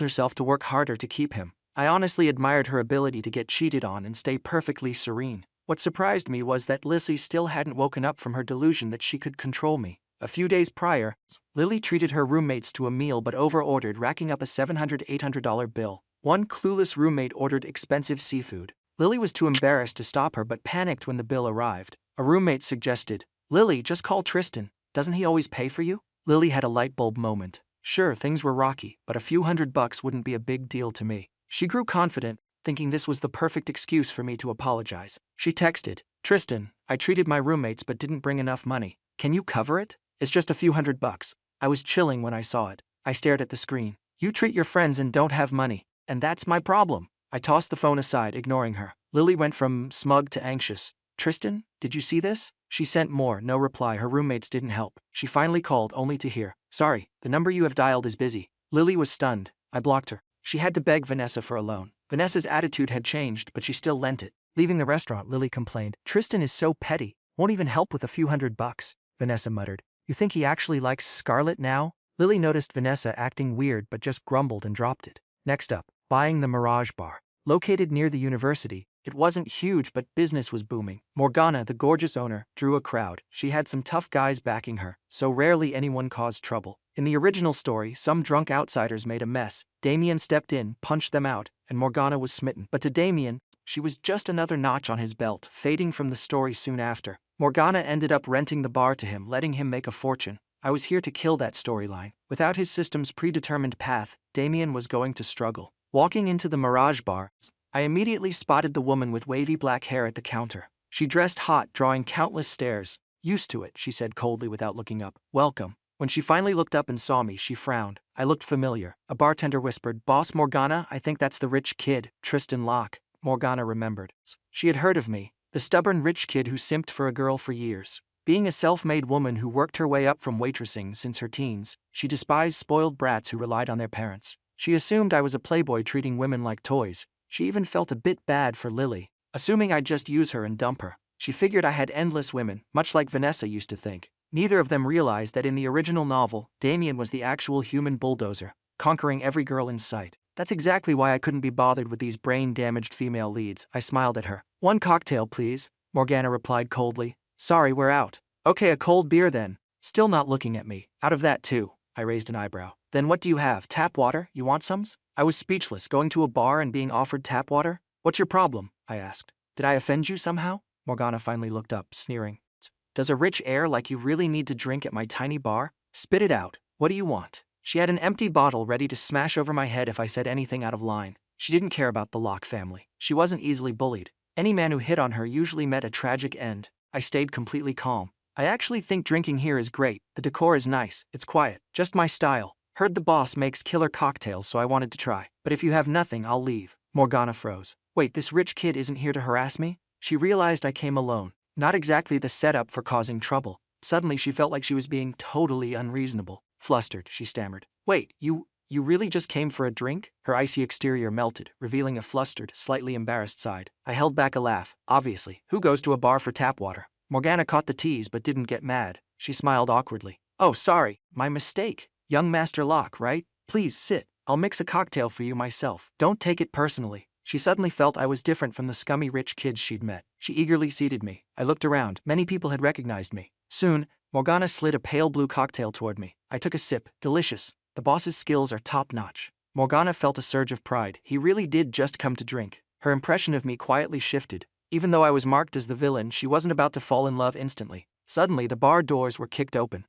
herself to work harder to keep him. I honestly admired her ability to get cheated on and stay perfectly serene. What surprised me was that Lily still hadn't woken up from her delusion that she could control me. A few days prior, Lily treated her roommates to a meal but over-ordered, racking up a $700–800 bill. One clueless roommate ordered expensive seafood. Lily was too embarrassed to stop her but panicked when the bill arrived. A roommate suggested, "Lily, just call Tristan. Doesn't he always pay for you?" Lily had a light bulb moment. Sure, things were rocky, but a few $100 wouldn't be a big deal to me. She grew confident, thinking this was the perfect excuse for me to apologize. She texted, "Tristan, I treated my roommates but didn't bring enough money. Can you cover it? It's just a few $100. I was chilling when I saw it. I stared at the screen. You treat your friends and don't have money. And that's my problem. I tossed the phone aside, ignoring her. Lily went from smug to anxious. "Tristan, did you see this?" She sent more, no reply. Her roommates didn't help. She finally called, only to hear, "Sorry, the number you have dialed is busy." Lily was stunned. I blocked her. She had to beg Vanessa for a loan. Vanessa's attitude had changed, but she still lent it. Leaving the restaurant, Lily complained, "Tristan is so petty. Won't even help with a few $100. Vanessa muttered, "You think he actually likes Scarlett now?" Lily noticed Vanessa acting weird but just grumbled and dropped it. Next up, buying the Mirage Bar. Located near the university, it wasn't huge but business was booming. Morgana, the gorgeous owner, drew a crowd. She had some tough guys backing her, so rarely anyone caused trouble. In the original story, some drunk outsiders made a mess. Damien stepped in, punched them out, and Morgana was smitten. But to Damien, she was just another notch on his belt. Fading from the story soon after, Morgana ended up renting the bar to him, letting him make a fortune. I was here to kill that storyline. Without his system's predetermined path, Damien was going to struggle. Walking into the Mirage Bar, I immediately spotted the woman with wavy black hair at the counter. She dressed hot, drawing countless stares. "Used to it," she said coldly without looking up. "Welcome." When she finally looked up and saw me, she frowned. I looked familiar. A bartender whispered, "Boss Morgana, I think that's the rich kid, Tristan Locke." Morgana remembered. She had heard of me, the stubborn rich kid who simped for a girl for years. Being a self-made woman who worked her way up from waitressing since her teens, she despised spoiled brats who relied on their parents. She assumed I was a playboy treating women like toys. She even felt a bit bad for Lily, assuming I'd just use her and dump her. She figured I had endless women, much like Vanessa used to think. Neither of them realized that in the original novel, Damien was the actual human bulldozer, conquering every girl in sight. That's exactly why I couldn't be bothered with these brain-damaged female leads. I smiled at her. "One cocktail, please," Morgana replied coldly. "Sorry, we're out." "Okay, a cold beer then." Still not looking at me. "Out of that too." I raised an eyebrow. "Then what do you have? Tap water? You want somes?" I was speechless, going to a bar and being offered tap water. "What's your problem?" I asked. "Did I offend you somehow?" Morgana finally looked up, sneering. "Does a rich heir like you really need to drink at my tiny bar? Spit it out. What do you want?" She had an empty bottle ready to smash over my head if I said anything out of line. She didn't care about the Locke family. She wasn't easily bullied. Any man who hit on her usually met a tragic end. I stayed completely calm. "I actually think drinking here is great. The decor is nice. It's quiet. Just my style. Heard the boss makes killer cocktails, so I wanted to try. But if you have nothing, I'll leave." Morgana froze. "Wait, this rich kid isn't here to harass me?" She realized I came alone. Not exactly the setup for causing trouble. Suddenly she felt like she was being totally unreasonable. Flustered, she stammered. "Wait, you really just came for a drink?" Her icy exterior melted, revealing a flustered, slightly embarrassed side. I held back a laugh. Obviously, who goes to a bar for tap water? Morgana caught the tease but didn't get mad. She smiled awkwardly. "Oh, sorry, my mistake. Young Master Locke, right? Please sit. I'll mix a cocktail for you myself. Don't take it personally." She suddenly felt I was different from the scummy rich kids she'd met. She eagerly seated me. I looked around. Many people had recognized me. Soon, Morgana slid a pale blue cocktail toward me. I took a sip. Delicious. The boss's skills are top-notch. Morgana felt a surge of pride. He really did just come to drink. Her impression of me quietly shifted. Even though I was marked as the villain, she wasn't about to fall in love instantly. Suddenly the bar doors were kicked open.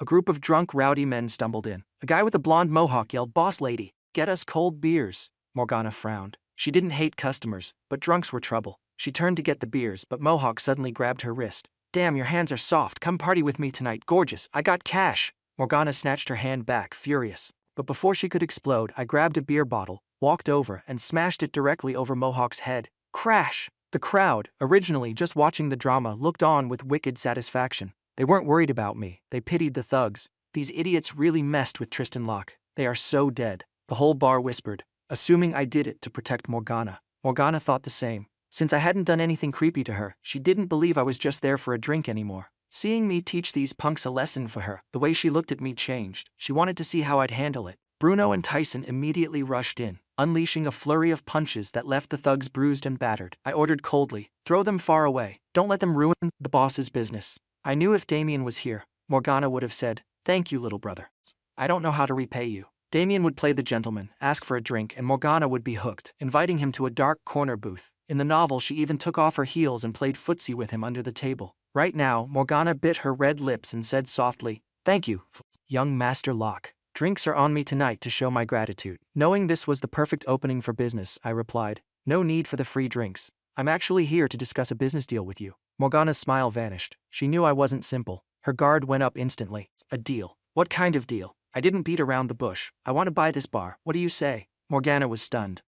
A group of drunk, rowdy men stumbled in. A guy with a blonde mohawk yelled, "Boss lady, get us cold beers." Morgana frowned. She didn't hate customers, but drunks were trouble. She turned to get the beers, but Mohawk suddenly grabbed her wrist. "Damn, your hands are soft. Come party with me tonight, gorgeous. I got cash." Morgana snatched her hand back, furious. But before she could explode, I grabbed a beer bottle, walked over, and smashed it directly over Mohawk's head. Crash! The crowd, originally just watching the drama, looked on with wicked satisfaction. They weren't worried about me. They pitied the thugs. These idiots really messed with Tristan Locke. They are so dead. The whole bar whispered, assuming I did it to protect Morgana. Morgana thought the same. Since I hadn't done anything creepy to her, she didn't believe I was just there for a drink anymore. Seeing me teach these punks a lesson for her, the way she looked at me changed. She wanted to see how I'd handle it. Bruno and Tyson immediately rushed in, unleashing a flurry of punches that left the thugs bruised and battered. I ordered coldly, "Throw them far away. Don't let them ruin the boss's business." I knew if Damien was here, Morgana would have said, "Thank you, little brother. I don't know how to repay you." Damien would play the gentleman, ask for a drink, and Morgana would be hooked, inviting him to a dark corner booth. In the novel, she even took off her heels and played footsie with him under the table. Right now, Morgana bit her red lips and said softly, "Thank you, young Master Locke. Drinks are on me tonight to show my gratitude." Knowing this was the perfect opening for business, I replied, "No need for the free drinks. I'm actually here to discuss a business deal with you." Morgana's smile vanished. She knew I wasn't simple. Her guard went up instantly. "A deal? What kind of deal?" I didn't beat around the bush. "I want to buy this bar. What do you say?" Morgana was stunned.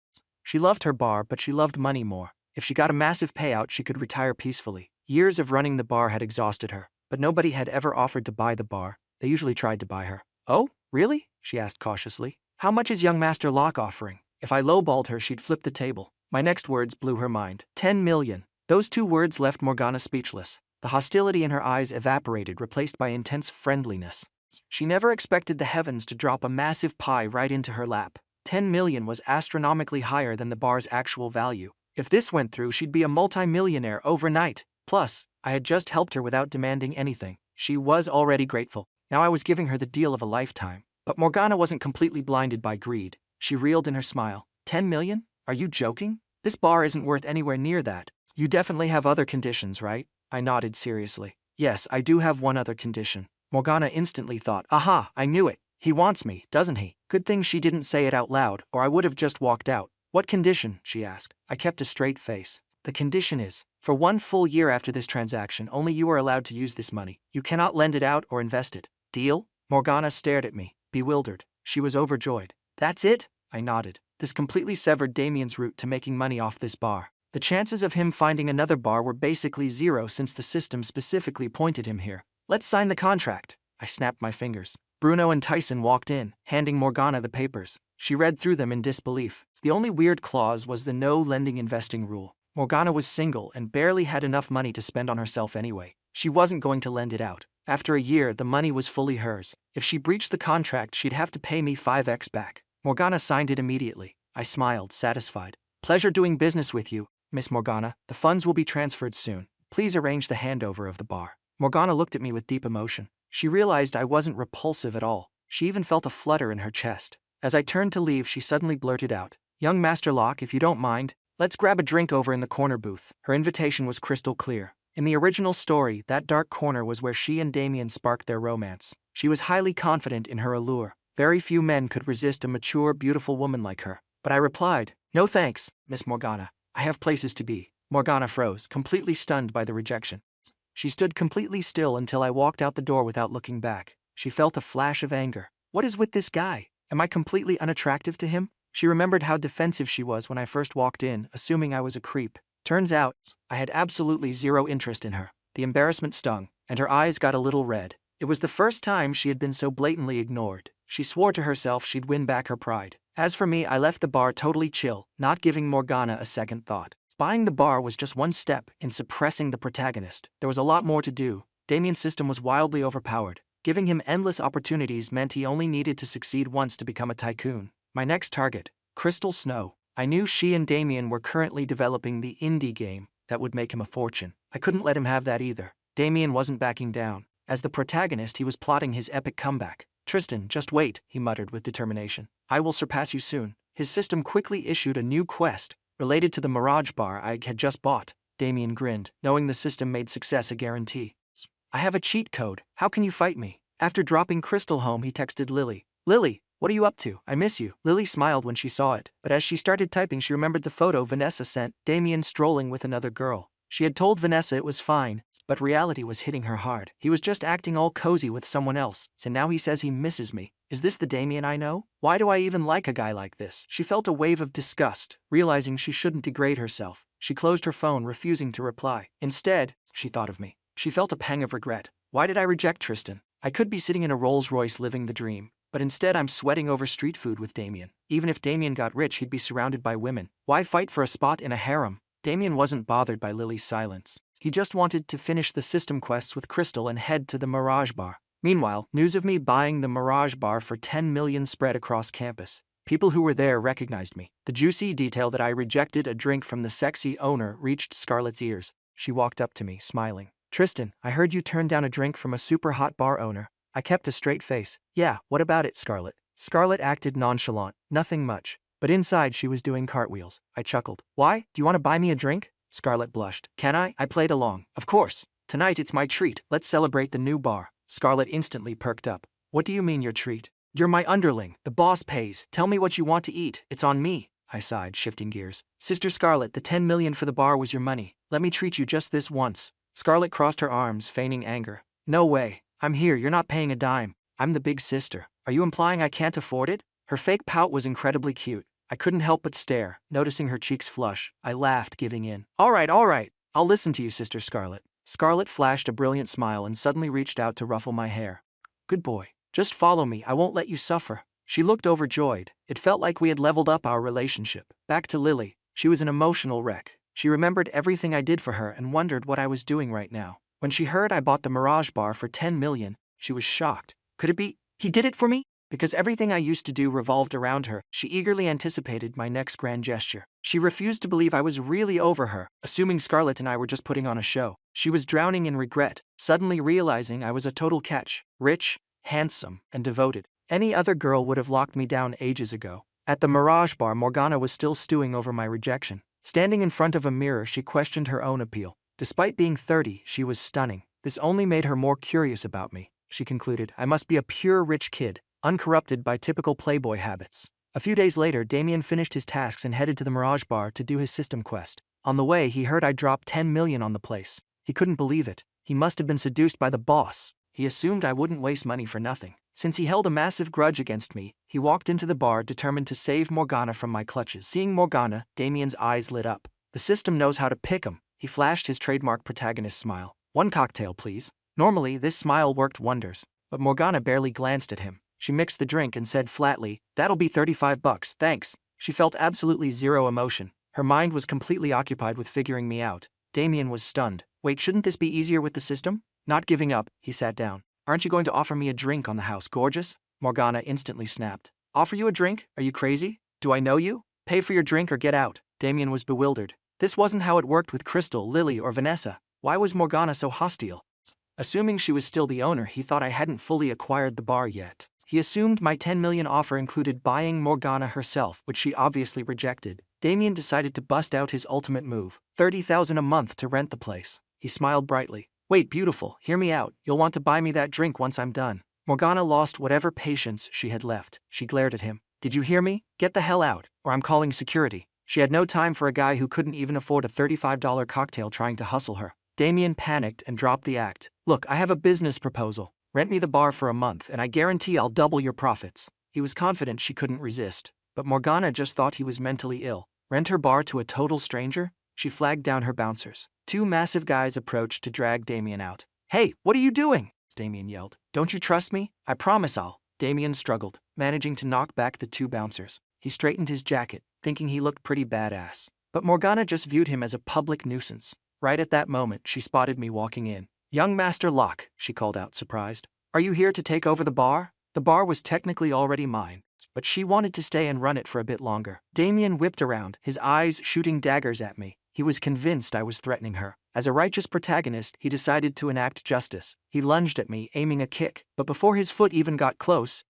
She loved her bar, but she loved money more. If she got a massive payout, she could retire peacefully. Years of running the bar had exhausted her, but nobody had ever offered to buy the bar. They usually tried to buy her. "Oh, really?" she asked cautiously. "How much is young Master Locke offering?" If I lowballed her, she'd flip the table. My next words blew her mind. 10 million. Those two words left Morgana speechless. The hostility in her eyes evaporated, replaced by intense friendliness. She never expected the heavens to drop a massive pie right into her lap. 10 million was astronomically higher than the bar's actual value. If this went through, she'd be a multi-millionaire overnight. Plus, I had just helped her without demanding anything. She was already grateful. Now I was giving her the deal of a lifetime. But Morgana wasn't completely blinded by greed. She reeled in her smile. 10 million? Are you joking? This bar isn't worth anywhere near that. You definitely have other conditions, right? I nodded seriously. Yes, I do have one other condition. Morgana instantly thought, aha, I knew it. He wants me, doesn't he? Good thing she didn't say it out loud, or I would have just walked out. What condition? She asked. I kept a straight face. The condition is, for 1 full year after this transaction, only you are allowed to use this money. You cannot lend it out or invest it. Deal? Morgana stared at me, bewildered. She was overjoyed. That's it? I nodded. This completely severed Damien's route to making money off this bar. The chances of him finding another bar were basically zero since the system specifically pointed him here. Let's sign the contract. I snapped my fingers. Bruno and Tyson walked in, handing Morgana the papers. She read through them in disbelief. The only weird clause was the no lending investing rule. Morgana was single and barely had enough money to spend on herself anyway. She wasn't going to lend it out. After a year, the money was fully hers. If she breached the contract, she'd have to pay me 5x back. Morgana signed it immediately. I smiled, satisfied. Pleasure doing business with you, Miss Morgana. The funds will be transferred soon. Please arrange the handover of the bar. Morgana looked at me with deep emotion. She realized I wasn't repulsive at all. She even felt a flutter in her chest. As I turned to leave, she suddenly blurted out, "Young Master Locke, if you don't mind, let's grab a drink over in the corner booth." Her invitation was crystal clear. In the original story, that dark corner was where she and Damien sparked their romance. She was highly confident in her allure. Very few men could resist a mature, beautiful woman like her. But I replied, "No thanks, Miss Morgana. I have places to be." Morgana froze, completely stunned by the rejection. She stood completely still until I walked out the door without looking back. She felt a flash of anger. What is with this guy? Am I completely unattractive to him? She remembered how defensive she was when I first walked in, assuming I was a creep. Turns out, I had absolutely zero interest in her. The embarrassment stung, and her eyes got a little red. It was the first time she had been so blatantly ignored. She swore to herself she'd win back her pride. As for me, I left the bar totally chill, not giving Morgana a second thought. Buying the bar was just one step in suppressing the protagonist. There was a lot more to do. Damien's system was wildly overpowered. Giving him endless opportunities meant he only needed to succeed once to become a tycoon. My next target, Crystal Snow. I knew she and Damien were currently developing the indie game that would make him a fortune. I couldn't let him have that either. Damien wasn't backing down. As the protagonist, he was plotting his epic comeback. "Tristan, just wait," he muttered with determination. "I will surpass you soon." His system quickly issued a new quest, related to the Mirage bar I had just bought. Damien grinned, knowing the system made success a guarantee. "I have a cheat code. How can you fight me?" After dropping Crystal home, he texted Lily. Lily, what are you up to? I miss you. Lily smiled when she saw it, but as she started typing she remembered the photo Vanessa sent, Damien strolling with another girl. She had told Vanessa it was fine, but reality was hitting her hard. He was just acting all cozy with someone else, so now he says he misses me. Is this the Damien I know? Why do I even like a guy like this? She felt a wave of disgust, realizing she shouldn't degrade herself. She closed her phone, refusing to reply. Instead, she thought of me. She felt a pang of regret. Why did I reject Tristan? I could be sitting in a Rolls-Royce living the dream, but instead I'm sweating over street food with Damien. Even if Damien got rich, he'd be surrounded by women. Why fight for a spot in a harem? Damien wasn't bothered by Lily's silence. He just wanted to finish the system quests with Crystal and head to the Mirage Bar. Meanwhile, news of me buying the Mirage Bar for 10 million spread across campus. People who were there recognized me. The juicy detail that I rejected a drink from the sexy owner reached Scarlett's ears. She walked up to me, smiling. Tristan, I heard you turned down a drink from a super hot bar owner. I kept a straight face. Yeah, what about it, Scarlett? Scarlett acted nonchalant. Nothing much. But inside she was doing cartwheels. I chuckled. Why? Do you want to buy me a drink? Scarlett blushed. Can I? I played along. Of course. Tonight it's my treat. Let's celebrate the new bar. Scarlett instantly perked up. What do you mean your treat? You're my underling. The boss pays. Tell me what you want to eat. It's on me. I sighed, shifting gears. Sister Scarlett, the 10 million for the bar was your money. Let me treat you just this once. Scarlett crossed her arms, feigning anger. No way. I'm here, you're not paying a dime. I'm the big sister. Are you implying I can't afford it? Her fake pout was incredibly cute. I couldn't help but stare, noticing her cheeks flush. I laughed, giving in. All right. I'll listen to you, Sister Scarlett. Scarlett flashed a brilliant smile and suddenly reached out to ruffle my hair. Good boy. Just follow me, I won't let you suffer. She looked overjoyed. It felt like we had leveled up our relationship. Back to Lily. She was an emotional wreck. She remembered everything I did for her and wondered what I was doing right now. When she heard I bought the Mirage Bar for 10 million, she was shocked. Could it be he did it for me? Because everything I used to do revolved around her, she eagerly anticipated my next grand gesture. She refused to believe I was really over her, assuming Scarlett and I were just putting on a show. She was drowning in regret, suddenly realizing I was a total catch. Rich, handsome, and devoted. Any other girl would have locked me down ages ago. At the Mirage Bar, Morgana was still stewing over my rejection. Standing in front of a mirror, she questioned her own appeal. Despite being 30, she was stunning. This only made her more curious about me. She concluded, I must be a pure rich kid, uncorrupted by typical playboy habits. A few days later, Damien finished his tasks and headed to the Mirage Bar to do his system quest. On the way, he heard I dropped 10 million on the place. He couldn't believe it. He must have been seduced by the boss. He assumed I wouldn't waste money for nothing. Since he held a massive grudge against me, he walked into the bar determined to save Morgana from my clutches. Seeing Morgana, Damien's eyes lit up. The system knows how to pick 'em. He flashed his trademark protagonist smile. One cocktail, please. Normally, this smile worked wonders, but Morgana barely glanced at him. She mixed the drink and said flatly, that'll be 35 bucks, thanks. She felt absolutely zero emotion. Her mind was completely occupied with figuring me out. Damien was stunned. Wait, shouldn't this be easier with the system? Not giving up, he sat down. Aren't you going to offer me a drink on the house, gorgeous? Morgana instantly snapped. Offer you a drink? Are you crazy? Do I know you? Pay for your drink or get out. Damien was bewildered. This wasn't how it worked with Crystal, Lily, or Vanessa. Why was Morgana so hostile? Assuming she was still the owner, he thought I hadn't fully acquired the bar yet. He assumed my 10 million offer included buying Morgana herself, which she obviously rejected. Damien decided to bust out his ultimate move, 30,000 a month to rent the place. He smiled brightly. Wait, beautiful, hear me out. You'll want to buy me that drink once I'm done. Morgana lost whatever patience she had left. She glared at him. Did you hear me? Get the hell out, or I'm calling security. She had no time for a guy who couldn't even afford a $35 cocktail trying to hustle her. Damien panicked and dropped the act. Look, I have a business proposal. Rent me the bar for a month and I guarantee I'll double your profits. He was confident she couldn't resist, but Morgana just thought he was mentally ill. Rent her bar to a total stranger? She flagged down her bouncers. Two massive guys approached to drag Damien out. Hey, what are you doing? Damien yelled. Don't you trust me? I promise I'll. Damien struggled, managing to knock back the two bouncers. He straightened his jacket, thinking he looked pretty badass. But Morgana just viewed him as a public nuisance. Right at that moment, she spotted me walking in. Young Master Locke, she called out, surprised. Are you here to take over the bar? The bar was technically already mine, but she wanted to stay and run it for a bit longer. Damien whipped around, his eyes shooting daggers at me. He was convinced I was threatening her. As a righteous protagonist, he decided to enact justice. He lunged at me, aiming a kick, but before his foot even got close,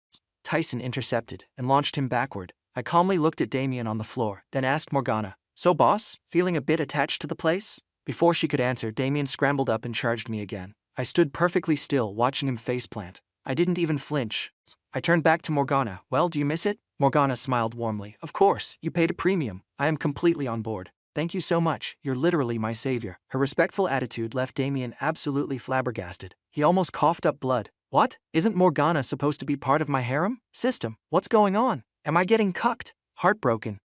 Tyson intercepted and launched him backward. I calmly looked at Damien on the floor, then asked Morgana, so boss, feeling a bit attached to the place? Before she could answer, Damien scrambled up and charged me again. I stood perfectly still, watching him faceplant. I didn't even flinch. I turned back to Morgana. Well, do you miss it? Morgana smiled warmly. Of course, you paid a premium. I am completely on board. Thank you so much, you're literally my savior. Her respectful attitude left Damien absolutely flabbergasted. He almost coughed up blood. What? Isn't Morgana supposed to be part of my harem? System, what's going on? Am I getting cucked? Heartbroken.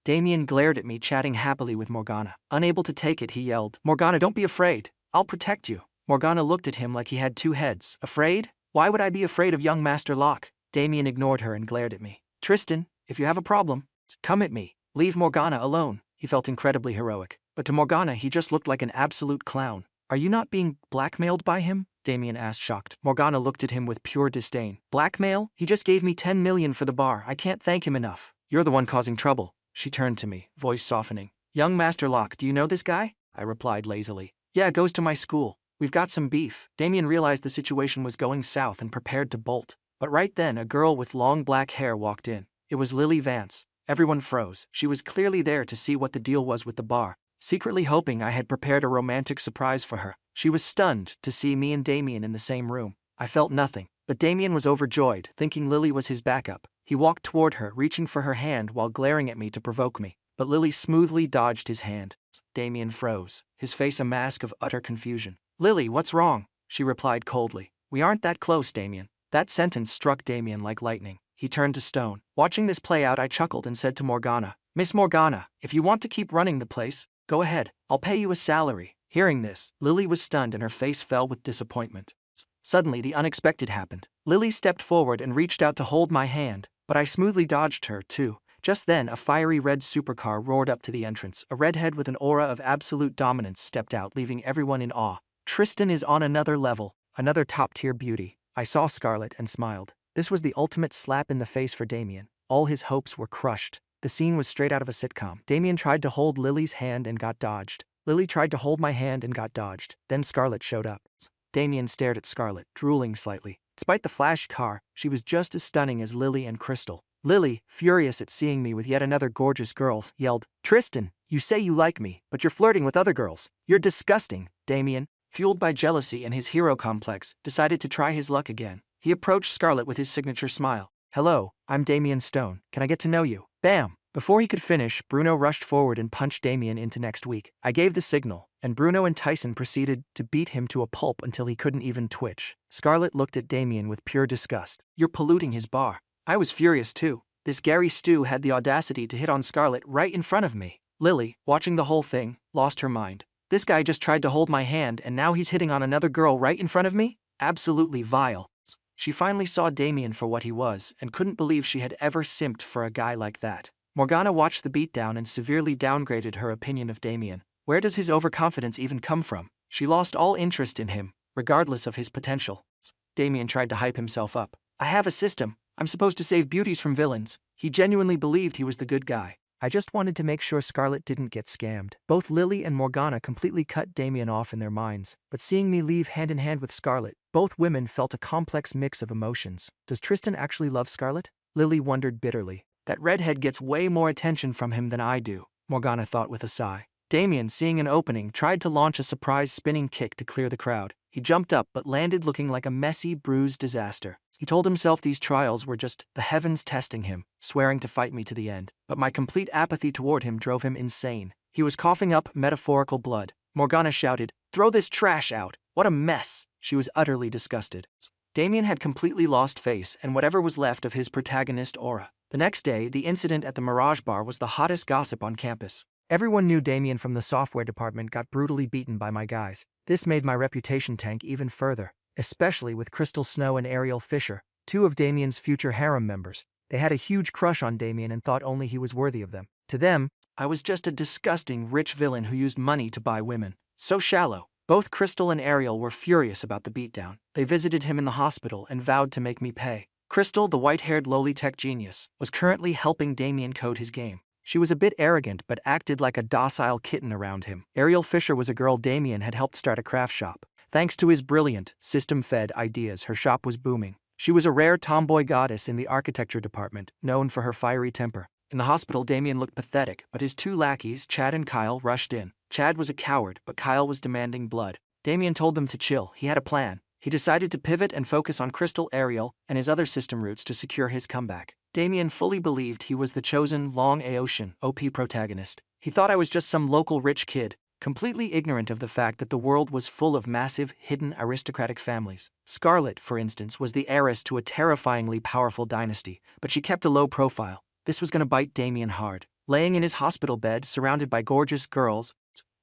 Damien glared at me, chatting happily with Morgana. Unable to take it, he yelled, Morgana, don't be afraid. I'll protect you. Morgana looked at him like he had two heads. Afraid? Why would I be afraid of young Master Locke? Damien ignored her and glared at me. Tristan, if you have a problem, come at me. Leave Morgana alone. He felt incredibly heroic. But to Morgana he just looked like an absolute clown. Are you not being blackmailed by him? Damien asked, shocked. Morgana looked at him with pure disdain. Blackmail? He just gave me 10 million for the bar. I can't thank him enough. You're the one causing trouble. She turned to me, voice softening. Young Master Locke, do you know this guy? I replied lazily. Yeah, goes to my school. We've got some beef. Damien realized the situation was going south and prepared to bolt. But right then a girl with long black hair walked in. It was Lily Vance. Everyone froze. She was clearly there to see what the deal was with the bar, secretly hoping I had prepared a romantic surprise for her. She was stunned to see me and Damien in the same room. I felt nothing, but Damien was overjoyed, thinking Lily was his backup. He walked toward her, reaching for her hand while glaring at me to provoke me, but Lily smoothly dodged his hand. Damien froze, his face a mask of utter confusion. Lily, what's wrong? She replied coldly. We aren't that close, Damien. That sentence struck Damien like lightning. He turned to stone. Watching this play out, I chuckled and said to Morgana, Miss Morgana, if you want to keep running the place, go ahead. I'll pay you a salary. Hearing this, Lily was stunned and her face fell with disappointment. Suddenly, the unexpected happened. Lily stepped forward and reached out to hold my hand, but I smoothly dodged her, too. Just then, a fiery red supercar roared up to the entrance. A redhead with an aura of absolute dominance stepped out, leaving everyone in awe. Tristan is on another level, another top-tier beauty. I saw Scarlett and smiled. This was the ultimate slap in the face for Damien. All his hopes were crushed. The scene was straight out of a sitcom. Damien tried to hold Lily's hand and got dodged. Lily tried to hold my hand and got dodged. Then Scarlett showed up. Damien stared at Scarlett, drooling slightly. Despite the flash car, she was just as stunning as Lily and Crystal. Lily, furious at seeing me with yet another gorgeous girl, yelled, Tristan, you say you like me, but you're flirting with other girls. You're disgusting. Damien, fueled by jealousy and his hero complex, decided to try his luck again. He approached Scarlett with his signature smile. Hello, I'm Damien Stone. Can I get to know you? Bam! Before he could finish, Bruno rushed forward and punched Damien into next week. I gave the signal, and Bruno and Tyson proceeded to beat him to a pulp until he couldn't even twitch. Scarlett looked at Damien with pure disgust. You're polluting his bar. I was furious too. This Gary Stu had the audacity to hit on Scarlett right in front of me. Lily, watching the whole thing, lost her mind. This guy just tried to hold my hand and now he's hitting on another girl right in front of me? Absolutely vile. She finally saw Damien for what he was and couldn't believe she had ever simped for a guy like that. Morgana watched the beatdown and severely downgraded her opinion of Damien. Where does his overconfidence even come from? She lost all interest in him, regardless of his potential. Damien tried to hype himself up. I have a system. I'm supposed to save beauties from villains. He genuinely believed he was the good guy. I just wanted to make sure Scarlett didn't get scammed. Both Lily and Morgana completely cut Damien off in their minds, but seeing me leave hand in hand with Scarlett, both women felt a complex mix of emotions. Does Tristan actually love Scarlett? Lily wondered bitterly. That redhead gets way more attention from him than I do, Morgana thought with a sigh. Damien, seeing an opening, tried to launch a surprise spinning kick to clear the crowd. He jumped up but landed looking like a messy, bruised disaster. He told himself these trials were just the heavens testing him, swearing to fight me to the end. But my complete apathy toward him drove him insane. He was coughing up metaphorical blood. Morgana shouted, "Throw this trash out! What a mess!" She was utterly disgusted. Damien had completely lost face and whatever was left of his protagonist aura. The next day, the incident at the Mirage Bar was the hottest gossip on campus. Everyone knew Damien from the software department got brutally beaten by my guys. This made my reputation tank even further, especially with Crystal Snow and Ariel Fisher, two of Damien's future harem members. They had a huge crush on Damien and thought only he was worthy of them. To them, I was just a disgusting rich villain who used money to buy women. So shallow. Both Crystal and Ariel were furious about the beatdown. They visited him in the hospital and vowed to make me pay. Crystal, the white-haired lowly tech genius, was currently helping Damien code his game. She was a bit arrogant but acted like a docile kitten around him. Ariel Fisher was a girl Damien had helped start a craft shop. Thanks to his brilliant, system-fed ideas, her shop was booming. She was a rare tomboy goddess in the architecture department, known for her fiery temper. In the hospital, Damien looked pathetic, but his two lackeys, Chad and Kyle, rushed in. Chad was a coward, but Kyle was demanding blood. Damien told them to chill. He had a plan. He decided to pivot and focus on Crystal, Ariel, and his other system routes to secure his comeback. Damien fully believed he was the chosen Long Ocean OP protagonist. He thought I was just some local rich kid, completely ignorant of the fact that the world was full of massive, hidden aristocratic families. Scarlett, for instance, was the heiress to a terrifyingly powerful dynasty, but she kept a low profile. This was going to bite Damien hard. Laying in his hospital bed, surrounded by gorgeous girls,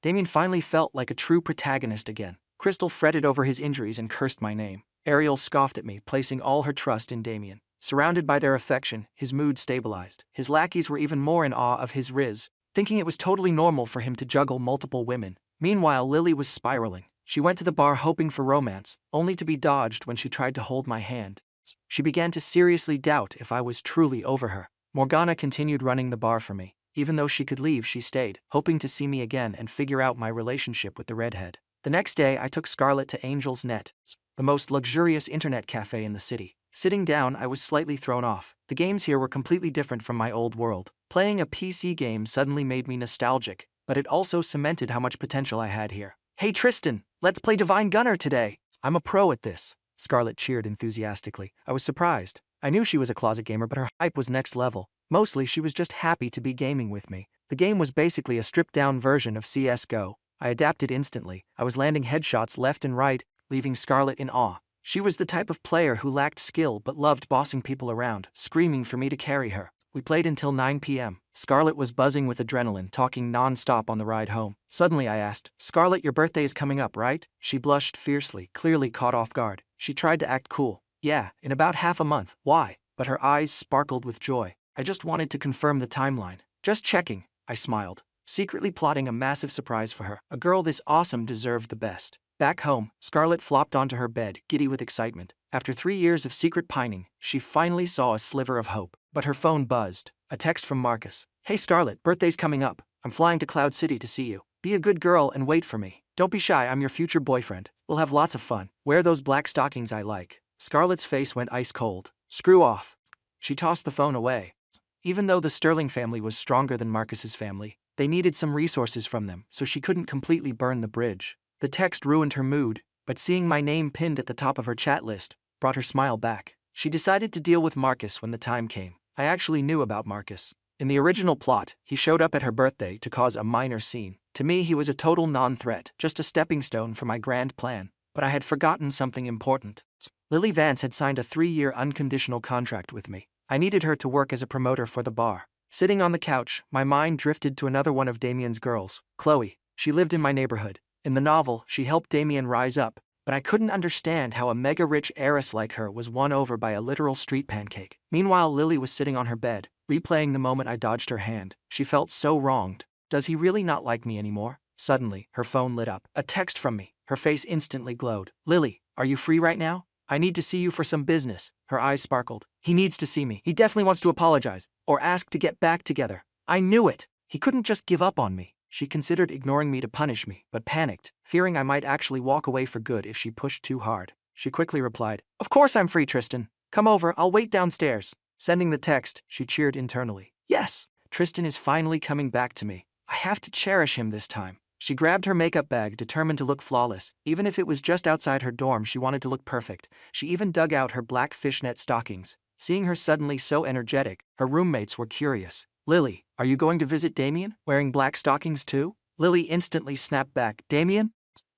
Damien finally felt like a true protagonist again. Crystal fretted over his injuries and cursed my name. Ariel scoffed at me, placing all her trust in Damien. Surrounded by their affection, his mood stabilized. His lackeys were even more in awe of his riz, thinking it was totally normal for him to juggle multiple women. Meanwhile, Lily was spiraling. She went to the bar hoping for romance, only to be dodged when she tried to hold my hand. She began to seriously doubt if I was truly over her. Morgana continued running the bar for me. Even though she could leave, she stayed, hoping to see me again and figure out my relationship with the redhead. The next day, I took Scarlett to Angel's Net, the most luxurious internet cafe in the city. Sitting down, I was slightly thrown off. The games here were completely different from my old world. Playing a PC game suddenly made me nostalgic, but it also cemented how much potential I had here. "Hey Tristan, let's play Divine Gunner today. I'm a pro at this," Scarlett cheered enthusiastically. I was surprised. I knew she was a closet gamer, but her hype was next level. Mostly, she was just happy to be gaming with me. The game was basically a stripped-down version of CS:GO. I adapted instantly. I was landing headshots left and right, leaving Scarlett in awe. She was the type of player who lacked skill but loved bossing people around, screaming for me to carry her. We played until 9 p.m. Scarlett was buzzing with adrenaline, talking non-stop on the ride home. Suddenly I asked, "Scarlett, your birthday is coming up, right?" She blushed fiercely, clearly caught off guard. She tried to act cool. "Yeah, in about half a month." "Why?" But her eyes sparkled with joy. "I just wanted to confirm the timeline." "Just checking," I smiled, secretly plotting a massive surprise for her. A girl this awesome deserved the best. Back home, Scarlett flopped onto her bed, giddy with excitement. After 3 years of secret pining, she finally saw a sliver of hope. But her phone buzzed. A text from Marcus. "Hey Scarlett, birthday's coming up. I'm flying to Cloud City to see you. Be a good girl and wait for me. Don't be shy, I'm your future boyfriend. We'll have lots of fun. Wear those black stockings I like." Scarlett's face went ice cold. "Screw off." She tossed the phone away. Even though the Sterling family was stronger than Marcus's family, they needed some resources from them, so she couldn't completely burn the bridge. The text ruined her mood, but seeing my name pinned at the top of her chat list brought her smile back. She decided to deal with Marcus when the time came. I actually knew about Marcus. In the original plot, he showed up at her birthday to cause a minor scene. To me, he was a total non-threat, just a stepping stone for my grand plan. But I had forgotten something important. Lily Vance had signed a 3-year unconditional contract with me. I needed her to work as a promoter for the bar. Sitting on the couch, my mind drifted to another one of Damien's girls, Chloe. She lived in my neighborhood. In the novel, she helped Damien rise up, but I couldn't understand how a mega-rich heiress like her was won over by a literal street pancake. Meanwhile, Lily was sitting on her bed, replaying the moment I dodged her hand. She felt so wronged. Does he really not like me anymore? Suddenly, her phone lit up. A text from me. Her face instantly glowed. "Lily, are you free right now? I need to see you for some business." Her eyes sparkled. "He needs to see me. He definitely wants to apologize, or ask to get back together." I knew it. He couldn't just give up on me. She considered ignoring me to punish me, but panicked, fearing I might actually walk away for good if she pushed too hard. She quickly replied, "Of course I'm free, Tristan. Come over, I'll wait downstairs." Sending the text, she cheered internally. "Yes, Tristan is finally coming back to me. I have to cherish him this time." She grabbed her makeup bag, determined to look flawless. Even if it was just outside her dorm, she wanted to look perfect. She even dug out her black fishnet stockings. Seeing her suddenly so energetic, her roommates were curious. "Lily, are you going to visit Damien, wearing black stockings too?" Lily instantly snapped back. "Damien?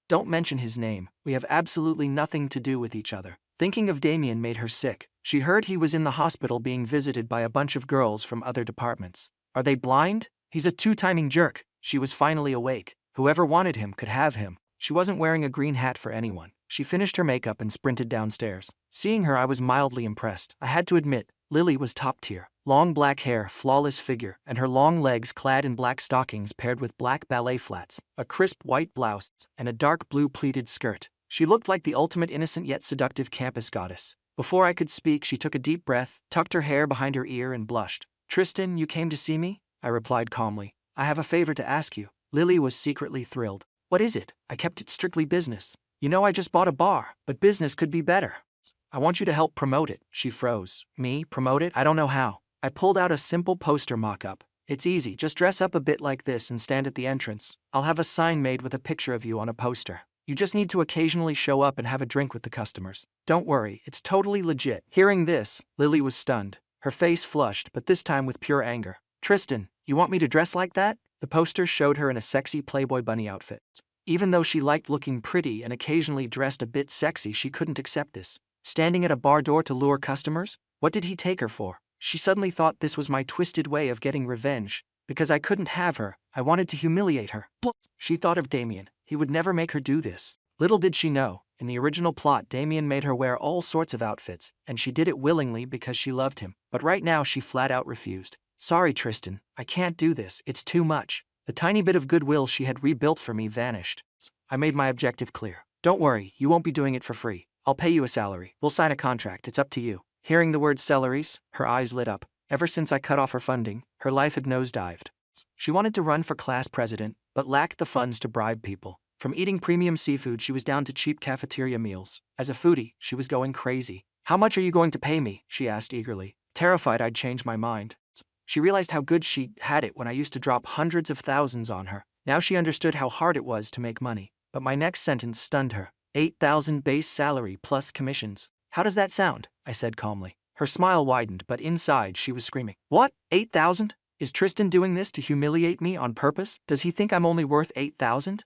Don't mention his name. We have absolutely nothing to do with each other." Thinking of Damien made her sick. She heard he was in the hospital being visited by a bunch of girls from other departments. Are they blind? He's a two-timing jerk. She was finally awake. Whoever wanted him could have him. She wasn't wearing a green hat for anyone. She finished her makeup and sprinted downstairs. Seeing her, I was mildly impressed. I had to admit, Lily was top tier. Long black hair, flawless figure, and her long legs clad in black stockings paired with black ballet flats, a crisp white blouse, and a dark blue pleated skirt. She looked like the ultimate innocent yet seductive campus goddess. Before I could speak, she took a deep breath, tucked her hair behind her ear and blushed. "Tristan, you came to see me?" I replied calmly. "I have a favor to ask you." Lily was secretly thrilled. "What is it?" I kept it strictly business. "You know I just bought a bar, but business could be better. I want you to help promote it." She froze. "Me, promote it? I don't know how." I pulled out a simple poster mock-up. "It's easy, just dress up a bit like this and stand at the entrance. I'll have a sign made with a picture of you on a poster. You just need to occasionally show up and have a drink with the customers. Don't worry, it's totally legit. Hearing this, Lily was stunned. Her face flushed, but this time with pure anger. Tristan, you want me to dress like that? The poster showed her in a sexy Playboy bunny outfit. Even though she liked looking pretty and occasionally dressed a bit sexy, she couldn't accept this. Standing at a bar door to lure customers? What did he take her for? She suddenly thought this was my twisted way of getting revenge. Because I couldn't have her, I wanted to humiliate her. She thought of Damien. He would never make her do this. Little did she know, in the original plot Damien made her wear all sorts of outfits, and she did it willingly because she loved him. But right now she flat out refused. Sorry Tristan, I can't do this, it's too much. The tiny bit of goodwill she had rebuilt for me vanished. I made my objective clear. Don't worry, you won't be doing it for free. I'll pay you a salary. We'll sign a contract, it's up to you. Hearing the word salaries, her eyes lit up. Ever since I cut off her funding, her life had nosedived. She wanted to run for class president, but lacked the funds to bribe people. From eating premium seafood she was down to cheap cafeteria meals. As a foodie, she was going crazy. How much are you going to pay me? She asked eagerly, terrified I'd change my mind. She realized how good she had it when I used to drop hundreds of thousands on her. Now she understood how hard it was to make money. But my next sentence stunned her. 8,000 base salary plus commissions. How does that sound? I said calmly. Her smile widened, but inside she was screaming. What? 8,000? Is Tristan doing this to humiliate me on purpose? Does he think I'm only worth 8,000?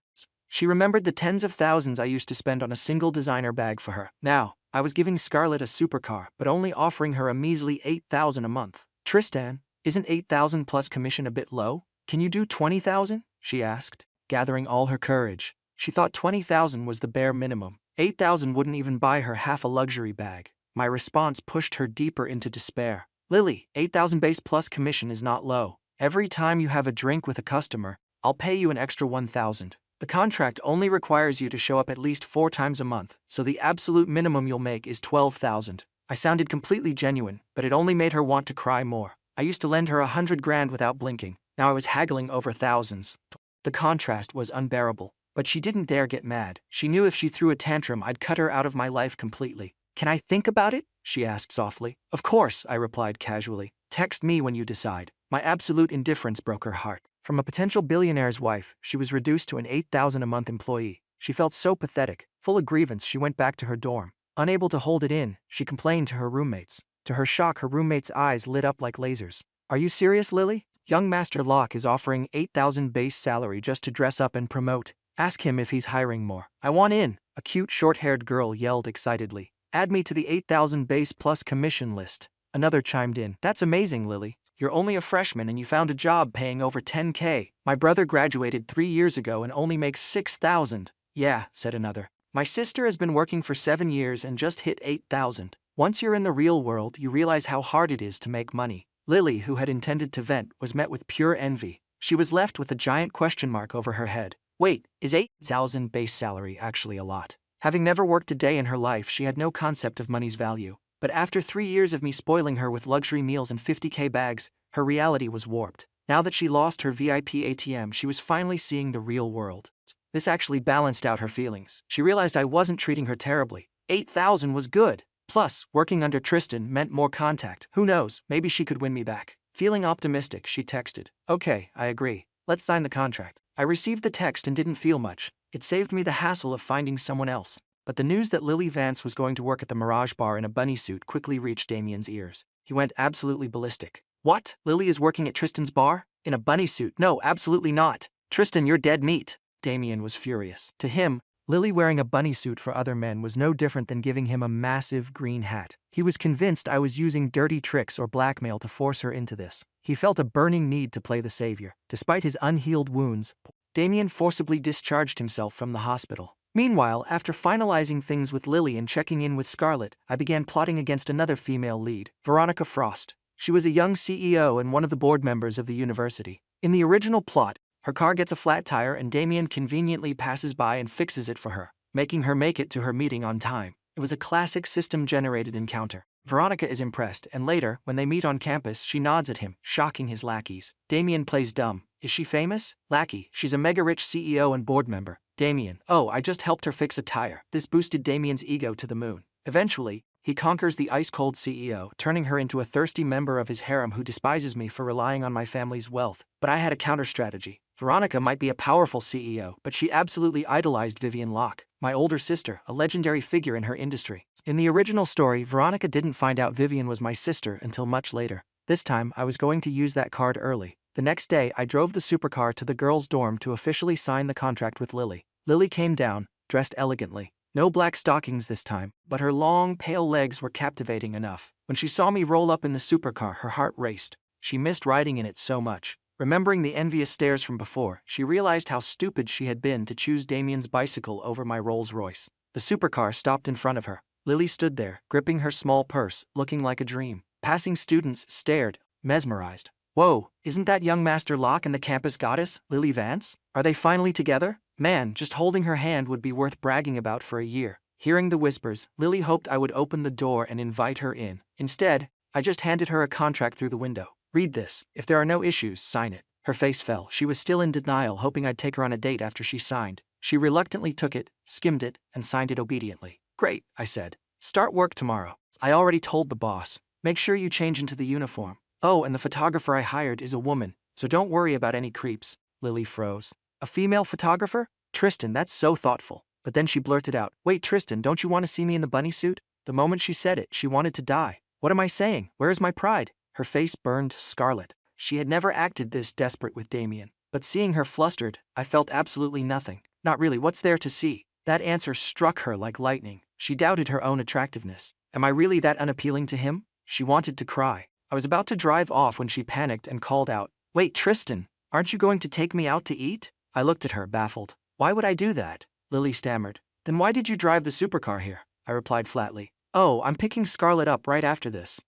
She remembered the tens of thousands I used to spend on a single designer bag for her. Now, I was giving Scarlett a supercar, but only offering her a measly 8,000 a month. Tristan, isn't 8,000 plus commission a bit low? Can you do 20,000? She asked, gathering all her courage. She thought 20,000 was the bare minimum. 8,000 wouldn't even buy her half a luxury bag. My response pushed her deeper into despair. Lily, 8,000 base plus commission is not low. Every time you have a drink with a customer, I'll pay you an extra 1,000. The contract only requires you to show up at least 4 times a month, so the absolute minimum you'll make is 12,000. I sounded completely genuine, but it only made her want to cry more. I used to lend her 100 grand without blinking. Now I was haggling over thousands. The contrast was unbearable. But she didn't dare get mad. She knew if she threw a tantrum I'd cut her out of my life completely. Can I think about it? She asked softly. Of course, I replied casually. Text me when you decide. My absolute indifference broke her heart. From a potential billionaire's wife, she was reduced to an 8,000 a month employee. She felt so pathetic. Full of grievance, she went back to her dorm. Unable to hold it in, she complained to her roommates. To her shock, her roommates' eyes lit up like lasers. Are you serious, Lily? Young Master Locke is offering 8,000 base salary just to dress up and promote. Ask him if he's hiring more. I want in, a cute short-haired girl yelled excitedly. Add me to the 8,000 base plus commission list. Another chimed in. That's amazing, Lily. You're only a freshman and you found a job paying over 10K. My brother graduated 3 years ago and only makes 6,000. Yeah, said another. My sister has been working for 7 years and just hit 8,000. Once you're in the real world, you realize how hard it is to make money. Lily, who had intended to vent, was met with pure envy. She was left with a giant question mark over her head. Wait, is 8,000 base salary actually a lot? Having never worked a day in her life, she had no concept of money's value. But after 3 years of me spoiling her with luxury meals and 50K bags, her reality was warped. Now that she lost her VIP ATM, she was finally seeing the real world. This actually balanced out her feelings. She realized I wasn't treating her terribly. 8,000 was good. Plus, working under Tristan meant more contact. Who knows, maybe she could win me back. Feeling optimistic, she texted. Okay, I agree. Let's sign the contract. I received the text and didn't feel much. It saved me the hassle of finding someone else. But the news that Lily Vance was going to work at the Mirage Bar in a bunny suit quickly reached Damien's ears. He went absolutely ballistic. What? Lily is working at Tristan's bar? In a bunny suit? No, absolutely not. Tristan, you're dead meat. Damien was furious. To him, Lily wearing a bunny suit for other men was no different than giving him a massive green hat. He was convinced I was using dirty tricks or blackmail to force her into this. He felt a burning need to play the savior. Despite his unhealed wounds, Damien forcibly discharged himself from the hospital. Meanwhile, after finalizing things with Lily and checking in with Scarlett, I began plotting against another female lead, Veronica Frost. She was a young CEO and one of the board members of the university. In the original plot, her car gets a flat tire and Damien conveniently passes by and fixes it for her, making her make it to her meeting on time. It was a classic system-generated encounter. Veronica is impressed, and later, when they meet on campus, she nods at him, shocking his lackeys. Damien plays dumb. Is she famous? Lackey, she's a mega-rich CEO and board member. Damien, oh, I just helped her fix a tire. This boosted Damien's ego to the moon. Eventually, he conquers the ice-cold CEO, turning her into a thirsty member of his harem who despises me for relying on my family's wealth. But I had a counter-strategy. Veronica might be a powerful CEO, but she absolutely idolized Vivian Locke. my older sister, a legendary figure in her industry. In the original story, Veronica didn't find out Vivian was my sister until much later. This time, I was going to use that card early. The next day, I drove the supercar to the girls' dorm to officially sign the contract with Lily. Lily came down, dressed elegantly. No black stockings this time, but her long, pale legs were captivating enough. When she saw me roll up in the supercar, her heart raced. She missed riding in it so much. Remembering the envious stares from before, she realized how stupid she had been to choose Damien's bicycle over my Rolls-Royce. The supercar stopped in front of her. Lily stood there, gripping her small purse, looking like a dream. Passing students stared, mesmerized. Whoa, isn't that young Master Locke and the campus goddess, Lily Vance? Are they finally together? Man, just holding her hand would be worth bragging about for a year. Hearing the whispers, Lily hoped I would open the door and invite her in. Instead, I just handed her a contract through the window. Read this. If there are no issues, sign it. Her face fell. She was still in denial, hoping I'd take her on a date after she signed. She reluctantly took it, skimmed it, and signed it obediently. Great, I said. Start work tomorrow. I already told the boss. Make sure you change into the uniform. Oh, and the photographer I hired is a woman, so don't worry about any creeps. Lily froze. A female photographer? Tristan, that's so thoughtful. But then she blurted out, wait, Tristan, don't you want to see me in the bunny suit? The moment she said it, she wanted to die. What am I saying? Where is my pride? Her face burned scarlet. She had never acted this desperate with Damien. But seeing her flustered, I felt absolutely nothing. Not really, what's there to see? That answer struck her like lightning. She doubted her own attractiveness. Am I really that unappealing to him? She wanted to cry. I was about to drive off when she panicked and called out, wait, Tristan, aren't you going to take me out to eat? I looked at her, baffled. Why would I do that? Lily stammered. Then why did you drive the supercar here? I replied flatly. Oh, I'm picking Scarlett up right after this.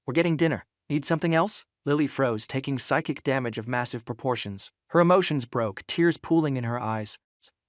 We're getting dinner. Need something else? Lily froze, taking psychic damage of massive proportions. Her emotions broke, tears pooling in her eyes.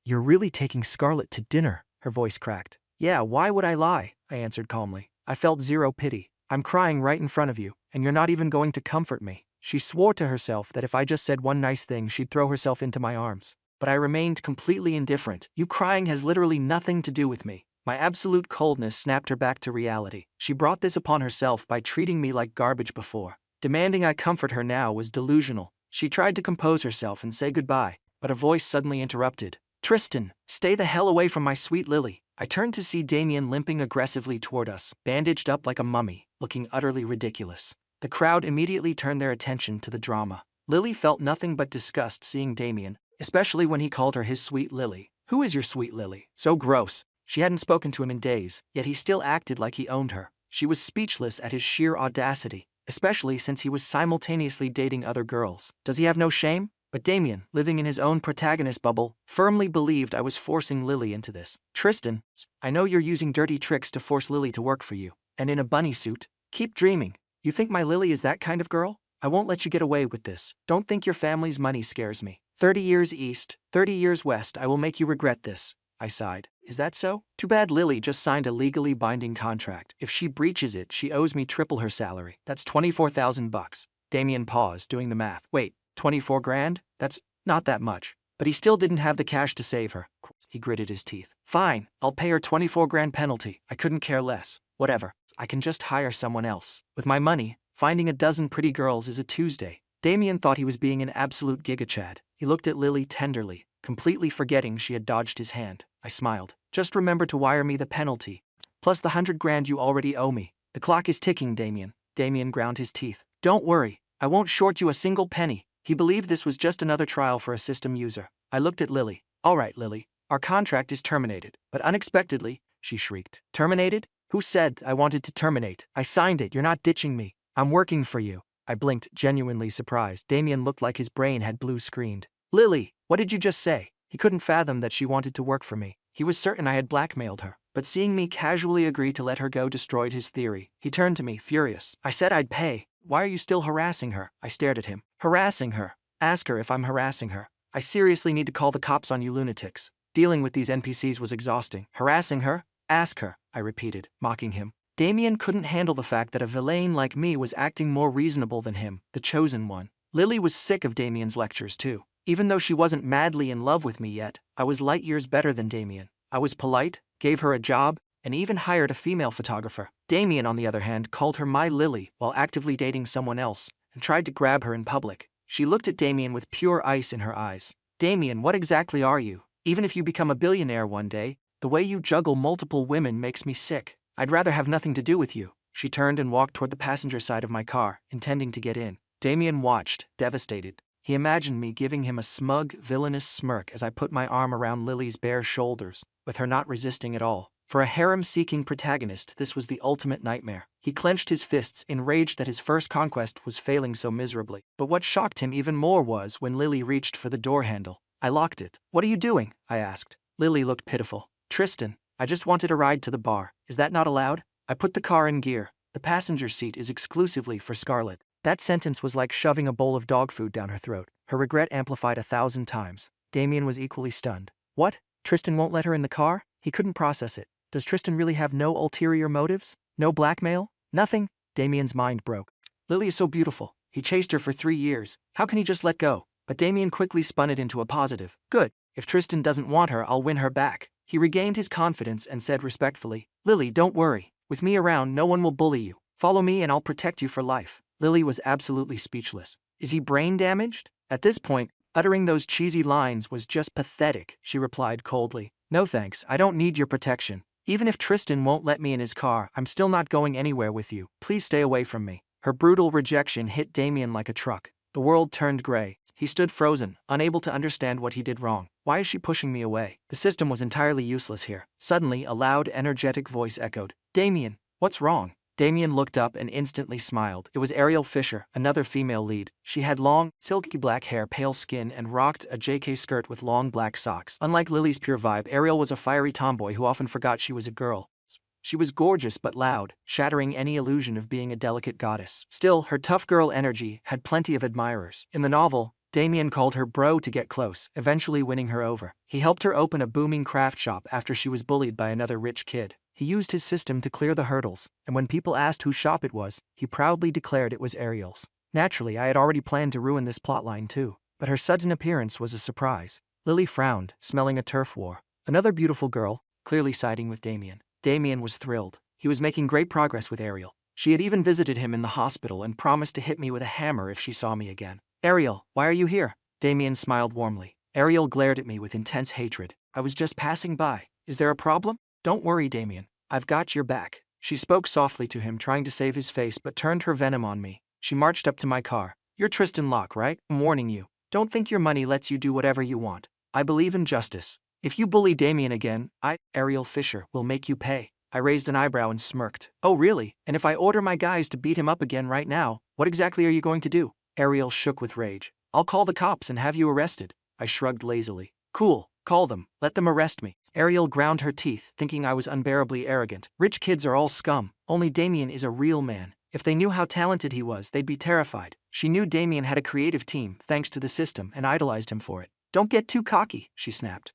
You're really taking Scarlett to dinner, her voice cracked. Yeah, why would I lie? I answered calmly. I felt zero pity. I'm crying right in front of you, and you're not even going to comfort me. She swore to herself that if I just said one nice thing, she'd throw herself into my arms. But I remained completely indifferent. You crying has literally nothing to do with me. My absolute coldness snapped her back to reality. She brought this upon herself by treating me like garbage before. Demanding I comfort her now was delusional. She tried to compose herself and say goodbye, but a voice suddenly interrupted. Tristan, stay the hell away from my sweet Lily. I turned to see Damien limping aggressively toward us, bandaged up like a mummy, looking utterly ridiculous. The crowd immediately turned their attention to the drama. Lily felt nothing but disgust seeing Damien, especially when he called her his sweet Lily. Who is your sweet Lily? So gross. She hadn't spoken to him in days, yet he still acted like he owned her. She was speechless at his sheer audacity, especially since he was simultaneously dating other girls. Does he have no shame? But Damien, living in his own protagonist bubble, firmly believed I was forcing Lily into this. Tristan, I know you're using dirty tricks to force Lily to work for you. And in a bunny suit. Keep dreaming. You think my Lily is that kind of girl? I won't let you get away with this. Don't think your family's money scares me. 30 years east, 30 years west, I will make you regret this. I sighed. Is that so? Too bad Lily just signed a legally binding contract. If she breaches it, she owes me triple her salary. That's $24,000. Damien paused, doing the math. Wait, 24 grand? That's not that much. But he still didn't have the cash to save her. He gritted his teeth. Fine, I'll pay her 24 grand penalty. I couldn't care less. Whatever. I can just hire someone else. With my money, finding a dozen pretty girls is a Tuesday. Damien thought he was being an absolute gigachad. He looked at Lily tenderly, completely forgetting she had dodged his hand. I smiled. Just remember to wire me the penalty, plus the 100 grand you already owe me. The clock is ticking, Damien. Damien ground his teeth. Don't worry, I won't short you a single penny. He believed this was just another trial for a system user. I looked at Lily. All right, Lily. Our contract is terminated. But unexpectedly, she shrieked. Terminated? Who said I wanted to terminate? I signed it. You're not ditching me. I'm working for you. I blinked, genuinely surprised. Damien looked like his brain had blue screened. Lily, what did you just say? He couldn't fathom that she wanted to work for me. He was certain I had blackmailed her. But seeing me casually agree to let her go destroyed his theory. He turned to me, furious. I said I'd pay. Why are you still harassing her? I stared at him. Harassing her? Ask her if I'm harassing her. I seriously need to call the cops on you lunatics. Dealing with these NPCs was exhausting. Harassing her? Ask her, I repeated, mocking him. Damien couldn't handle the fact that a villain like me was acting more reasonable than him, the chosen one. Lily was sick of Damien's lectures too. Even though she wasn't madly in love with me yet, I was light years better than Damien. I was polite, gave her a job, and even hired a female photographer. Damien, on the other hand, called her my Lily while actively dating someone else, and tried to grab her in public. She looked at Damien with pure ice in her eyes. Damien, what exactly are you? Even if you become a billionaire one day, The way you juggle multiple women makes me sick. I'd rather have nothing to do with you. She turned and walked toward the passenger side of my car, intending to get in. Damien watched, devastated. He imagined me giving him a smug, villainous smirk as I put my arm around Lily's bare shoulders, with her not resisting at all. For a harem-seeking protagonist, this was the ultimate nightmare. He clenched his fists, enraged that his first conquest was failing so miserably. But what shocked him even more was when Lily reached for the door handle. I locked it. "What are you doing?" I asked. Lily looked pitiful. "Tristan, I just wanted a ride to the bar. Is that not allowed?" I put the car in gear. "The passenger seat is exclusively for Scarlett." That sentence was like shoving a bowl of dog food down her throat, her regret amplified 1,000 times. Damien was equally stunned. What? Tristan won't let her in the car? He couldn't process it. Does Tristan really have no ulterior motives? No blackmail? Nothing? Damien's mind broke. Lily is so beautiful. He chased her for 3 years. How can he just let go? But Damien quickly spun it into a positive. Good. If Tristan doesn't want her, I'll win her back. He regained his confidence and said respectfully, "Lily, don't worry. With me around, no one will bully you. Follow me and I'll protect you for life." Lily was absolutely speechless. Is he brain damaged? At this point, uttering those cheesy lines was just pathetic. She replied coldly, "No thanks, I don't need your protection. Even if Tristan won't let me in his car, I'm still not going anywhere with you. Please stay away from me." Her brutal rejection hit Damien like a truck. The world turned gray. He stood frozen, unable to understand what he did wrong. Why is she pushing me away? The system was entirely useless here. Suddenly, a loud, energetic voice echoed, "Damien, what's wrong?" Damien looked up and instantly smiled. It was Ariel Fisher, another female lead. She had long, silky black hair, pale skin, and rocked a JK skirt with long black socks. Unlike Lily's pure vibe, Ariel was a fiery tomboy who often forgot she was a girl. She was gorgeous but loud, shattering any illusion of being a delicate goddess. Still, her tough girl energy had plenty of admirers. In the novel, Damien called her bro to get close, eventually winning her over. He helped her open a booming craft shop after she was bullied by another rich kid. He used his system to clear the hurdles, and when people asked whose shop it was, he proudly declared it was Ariel's. Naturally, I had already planned to ruin this plotline too, but her sudden appearance was a surprise. Lily frowned, smelling a turf war. Another beautiful girl, clearly siding with Damien. Damien was thrilled. He was making great progress with Ariel. She had even visited him in the hospital and promised to hit me with a hammer if she saw me again. "Ariel, why are you here?" Damien smiled warmly. Ariel glared at me with intense hatred. "I was just passing by. Is there a problem?" "Don't worry, Damien. I've got your back." She spoke softly to him, trying to save his face, but turned her venom on me. She marched up to my car. "You're Tristan Locke, right? I'm warning you. Don't think your money lets you do whatever you want. I believe in justice. If you bully Damien again, Ariel Fisher, will make you pay." I raised an eyebrow and smirked. "Oh really? And if I order my guys to beat him up again right now, what exactly are you going to do?" Ariel shook with rage. "I'll call the cops and have you arrested." I shrugged lazily. "Cool, call them, let them arrest me." Ariel ground her teeth, thinking I was unbearably arrogant. Rich kids are all scum. Only Damien is a real man. If they knew how talented he was, they'd be terrified. She knew Damien had a creative team, thanks to the system, and idolized him for it. "Don't get too cocky," she snapped.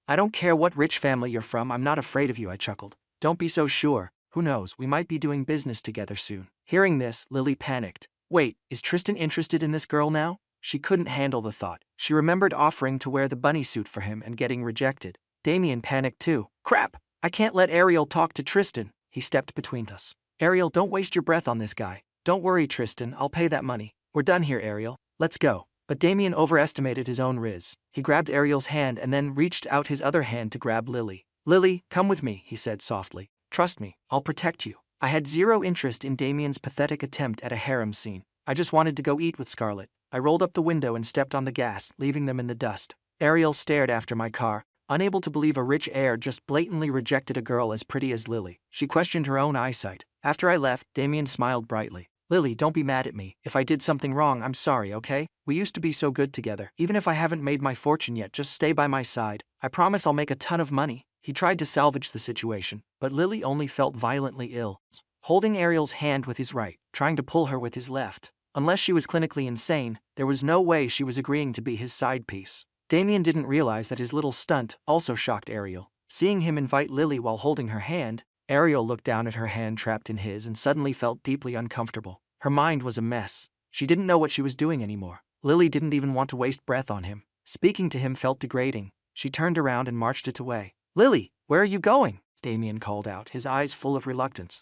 "I don't care what rich family you're from, I'm not afraid of you," I chuckled. "Don't be so sure. Who knows, we might be doing business together soon." Hearing this, Lily panicked. Wait, is Tristan interested in this girl now? She couldn't handle the thought. She remembered offering to wear the bunny suit for him and getting rejected. Damien panicked too. "Crap! I can't let Ariel talk to Tristan." He stepped between us. "Ariel, don't waste your breath on this guy." "Don't worry, Tristan, I'll pay that money. We're done here, Ariel. Let's go." But Damien overestimated his own riz. He grabbed Ariel's hand and then reached out his other hand to grab Lily. "Lily, come with me," he said softly. "Trust me, I'll protect you." I had zero interest in Damien's pathetic attempt at a harem scene. I just wanted to go eat with Scarlett. I rolled up the window and stepped on the gas, leaving them in the dust. Ariel stared after my car, unable to believe a rich heir just blatantly rejected a girl as pretty as Lily. She questioned her own eyesight. After I left, Damien smiled brightly. "Lily, don't be mad at me. If I did something wrong, I'm sorry, okay? We used to be so good together. Even if I haven't made my fortune yet, just stay by my side. I promise I'll make a ton of money." He tried to salvage the situation, but Lily only felt violently ill, holding Ariel's hand with his right, trying to pull her with his left. Unless she was clinically insane, there was no way she was agreeing to be his side piece. Damien didn't realize that his little stunt also shocked Ariel. Seeing him invite Lily while holding her hand, Ariel looked down at her hand trapped in his and suddenly felt deeply uncomfortable. Her mind was a mess. She didn't know what she was doing anymore. Lily didn't even want to waste breath on him. Speaking to him felt degrading. She turned around and marched it away. "Lily, where are you going?" Damien called out, his eyes full of reluctance.